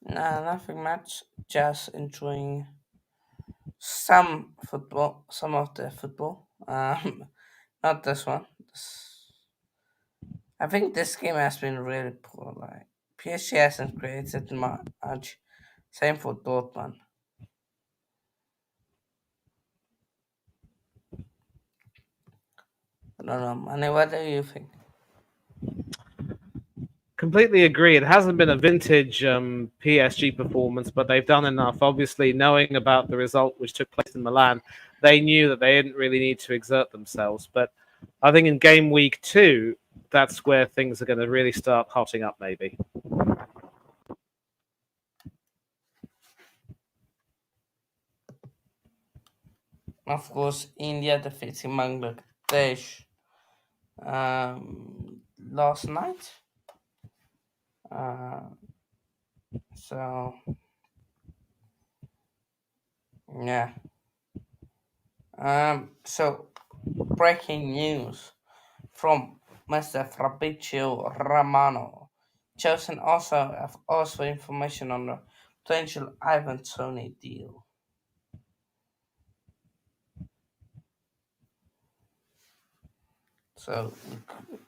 No, nothing much. Just enjoying some football, some of the football. Not this one. I think this game has been really poor. Like PSG hasn't created much. Same for Dortmund. I don't know, Manny. What do you think?
Completely agree. It hasn't been a vintage PSG performance, but they've done enough. Obviously, knowing about the result which took place in Milan, they knew that they didn't really need to exert themselves. But I think in game week 2, that's where things are going to really start hotting up, maybe.
Of course, India defeating Bangladesh last night. Uh, so yeah. So breaking news from Mr. Fabrizio Romano. Chosen also information on the potential Ivan Tony deal. So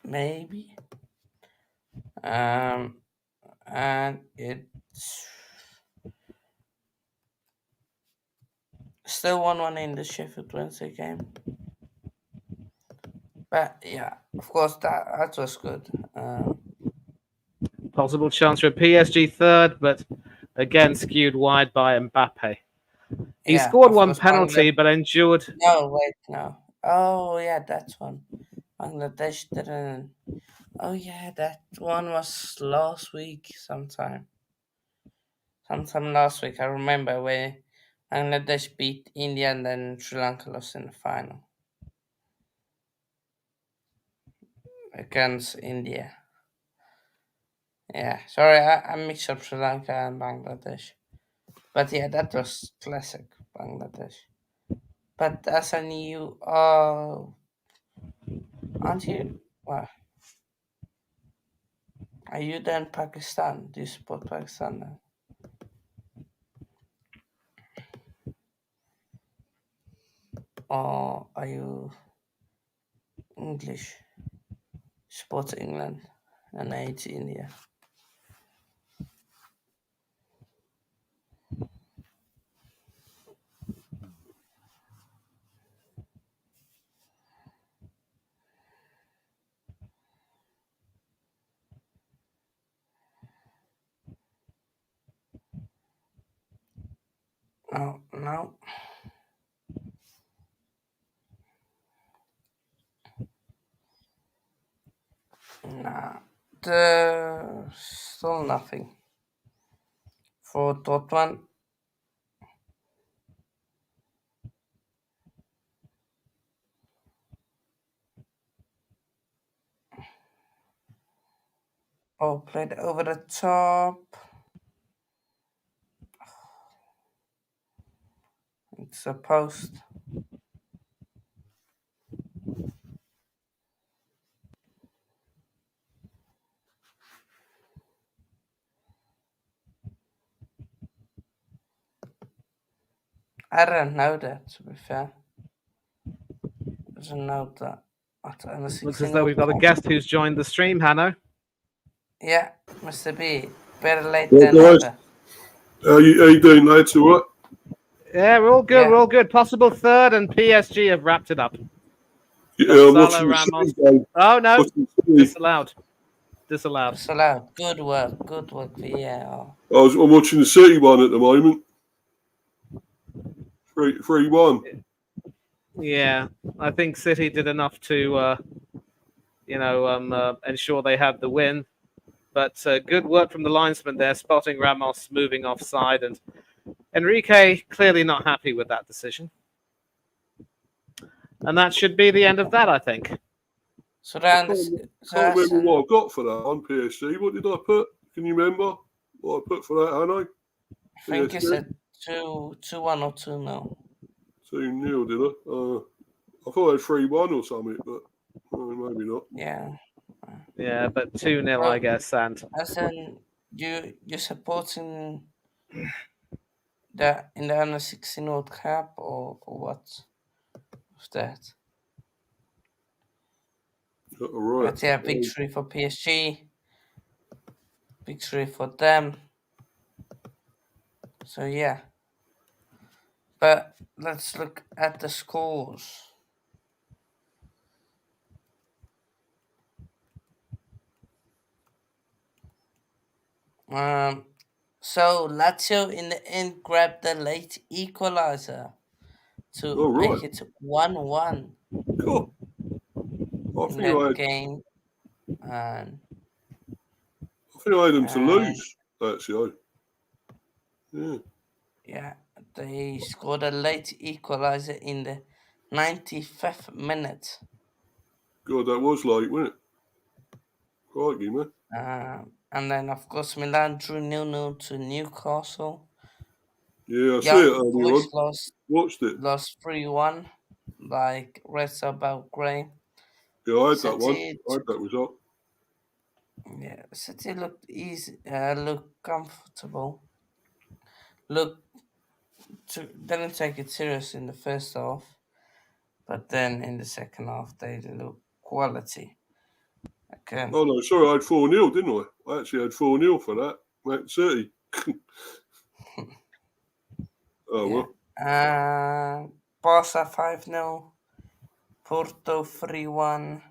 maybe. And it's still 1-1 in the Sheffield Wednesday game. But yeah, of course that was good.
Possible chance for a PSG third, but again skewed wide by Mbappe. He
Yeah,
scored
of
one
course
penalty, but endured.
No, wait, no. Oh yeah, that's one. Bangladesh didn't. Oh yeah, that one was last week sometime. Sometime last week. I remember when Bangladesh beat India and then Sri Lanka lost in the final against India. Yeah, sorry, I mixed up Sri Lanka and Bangladesh. But yeah, that was classic Bangladesh. But as a new, aren't you? Well, are you then Pakistan? Do you support Pakistan then? Or are you English? Support England and hate India? No, no. Nah. Still nothing. For Dortmund, played over the top. It's a post. I don't know that, to be fair. I don't know that. Not honestly
Looks as though
single
we've got a
point.
guest who's joined the stream, Hanno.
Yeah, Mr. B. Better late
Well,
than
guys,
never.
how you doing, lads? All right?
Yeah, we're all good.
Yeah.
We're all good. Possible third, and PSG have wrapped it up. Got
Yeah, I'm
Salah,
watching the
Ramos.
City game.
Oh no,
Watching the City.
disallowed. Disallowed.
It's allowed. Good work. Good work, VAR.
I'm watching the City one at the moment. 3-1.
Yeah, I think City did enough to, ensure they had the win. But good work from the linesman there, spotting Ramos moving offside, and Enrique clearly not happy with that decision. And that should be the end of that, I think.
So
I
then,
can't remember what I got for that on PSG. What did I put? Can you remember what I put for that, Hanno?
I think you said 2-1 or 2-0.
2-0, did I? I thought I had 3-1 or something, but maybe not.
Yeah.
Yeah, but 2-0, I guess. And
as in you're supporting in the under 16 World Cup or what? Was that?
All right.
But yeah, victory for PSG. Victory for them. So yeah. But let's look at the scores. So Lazio in the end grabbed the late equalizer to make it 1-1
Cool. I
in
think
that game. And
I had them to lose, actually. Yeah.
yeah, they scored a late equalizer in the 95th minute.
God, that was late, wasn't it? Crikey, man.
And then, of course, Milan drew 0-0 to Newcastle.
Yeah, I see
Young
it earlier
Boys
on. Watched it.
lost 3-1, like Red about Grey.
Yeah, I had
City,
that one. I had that result.
Yeah, City looked easy, looked comfortable. Didn't take it serious in the first half, but then in the second half they looked quality. Okay.
Oh, no, sorry, I had 4-0, didn't I? I actually had 4-0 for that. Man City. Oh,
yeah.
well.
Barca 5-0. Porto 3-1.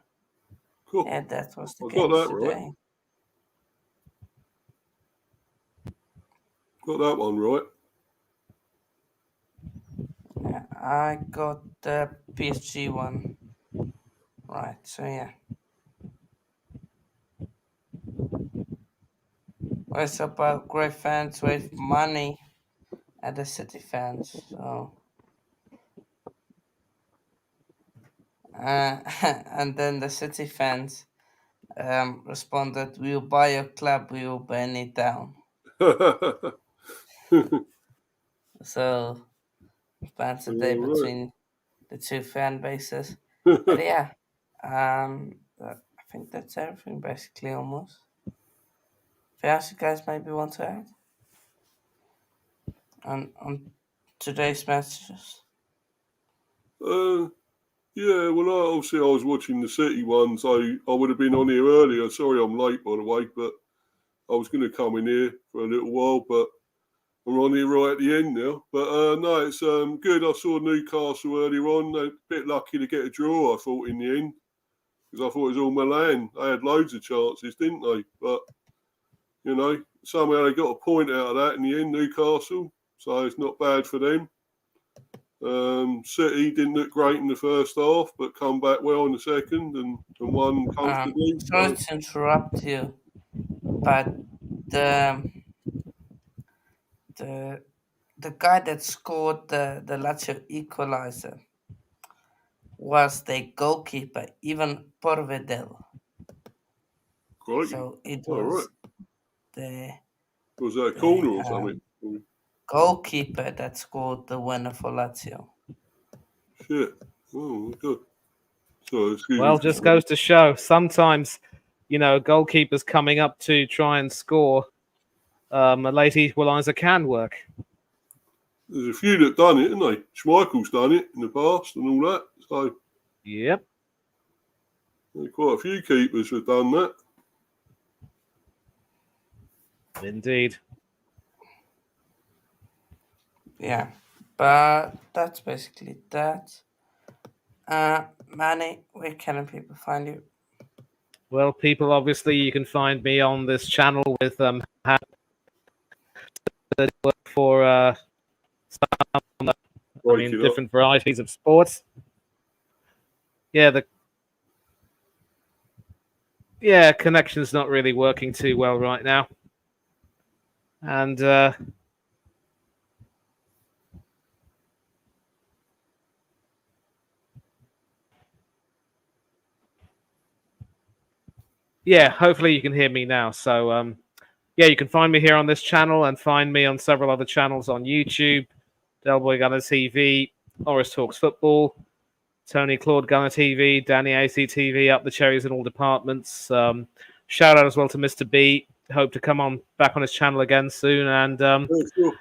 Cool.
Yeah, that was the
I
game
got that
today.
right. Got that one right.
Yeah, I got the PSG one. Right, so yeah. What's about great fans with money at the City fans? So, and then the City fans responded, "We'll buy your club, we will burn it down." So, banter day between the two fan bases. But yeah, I think that's everything basically almost. Anything else you guys maybe want to add on today's messages?
Yeah, well, obviously I was watching the City ones. I would have been on here earlier. Sorry I'm late, by the way, but I was going to come in here for a little while, but I'm on here right at the end now. But no, it's good. I saw Newcastle earlier on. They're a bit lucky to get a draw, I thought, in the end, because I thought it was all Milan. They had loads of chances, didn't they? But, you know, somehow they got a point out of that in the end, Newcastle. So it's not bad for them. City didn't look great in the first half, but come back well in the second and won comfortably.
Sorry to interrupt you, but the guy that scored the Lazio equalizer was the goalkeeper, Ivan Porvedel.
Crikey.
So it
All
was
right. Was that a corner or something?
Goalkeeper that scored the winner for Lazio.
Shit. Oh, good. So, excuse
well,
me.
just goes to show sometimes, you know, goalkeepers coming up to try and score a late equaliser can work.
There's a few that done it, haven't they? Schmeichel's done it in the past and all that. So,
yep.
Quite a few keepers have done that.
Indeed.
Yeah, but that's basically that. Manny, where can people find you?
Well, people, obviously, you can find me on this channel with for different varieties of sports. Yeah, Yeah, connection's not really working too well right now. And yeah, hopefully you can hear me now. So yeah, you can find me here on this channel and find me on several other channels on YouTube, Delboy Gunner TV, Horace Talks Football, Tony Claude Gunner TV, Danny AC TV, up the cherries in all departments. Shout out as well to Mr. B. Hope to come on back on his channel again soon. And
Yeah, sure.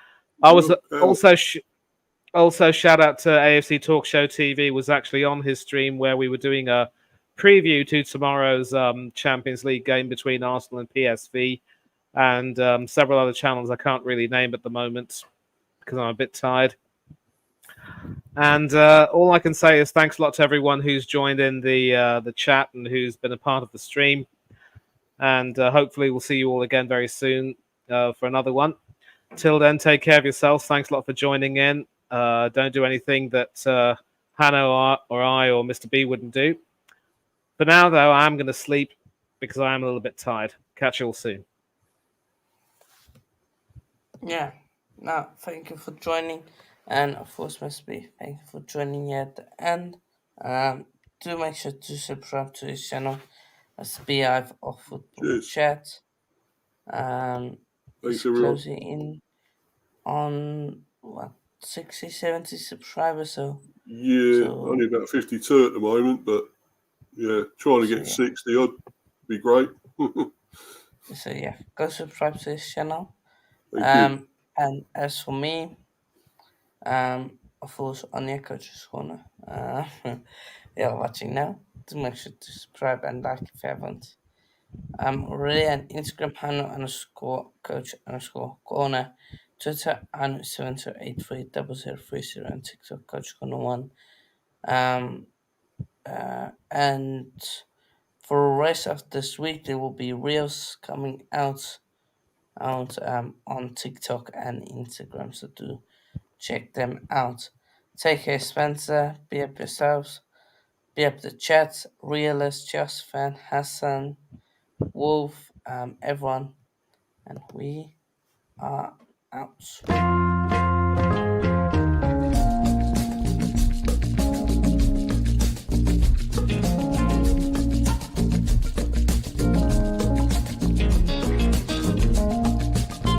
I was
Well,
also shout out to AFC Talk Show TV. Was actually on his stream where we were doing a preview to tomorrow's Champions League game between Arsenal and PSV, and several other channels I can't really name at the moment because I'm a bit tired. And all I can say is thanks a lot to everyone who's joined in the chat and who's been a part of the stream. And hopefully we'll see you all again very soon for another one. Till then, take care of yourselves. Thanks a lot for joining in. Don't do anything that Hannah or I or Mr. B wouldn't do. For now, though, I'm going to sleep because I am a little bit tired. Catch you all soon.
Yeah. No, thank you for joining. And of course, Mr. B, thank you for joining here at the end. Do make sure to subscribe to his channel as Beehive of Football
cheers.
Chat.
Thanks,
It's
everyone.
closing in on what 60, 70 subscribers. So
Yeah, only about 52 at the moment, but yeah, trying to get 60 odd be great.
so yeah, go subscribe to his channel.
Thank you.
And as for me, of course, on your coach's corner, you're watching now. Do make sure to subscribe and like if you haven't. I'm already on Instagram handle underscore coach underscore corner, Twitter and 72830030, and TikTok coach corner 1. And for the rest of this week, there will be reels coming out on TikTok and Instagram, so do check them out. Take care, Spencer. Be up yourselves. Be up the chat. Realist, Just Fan, Hassan, Wolf, everyone. And we are out.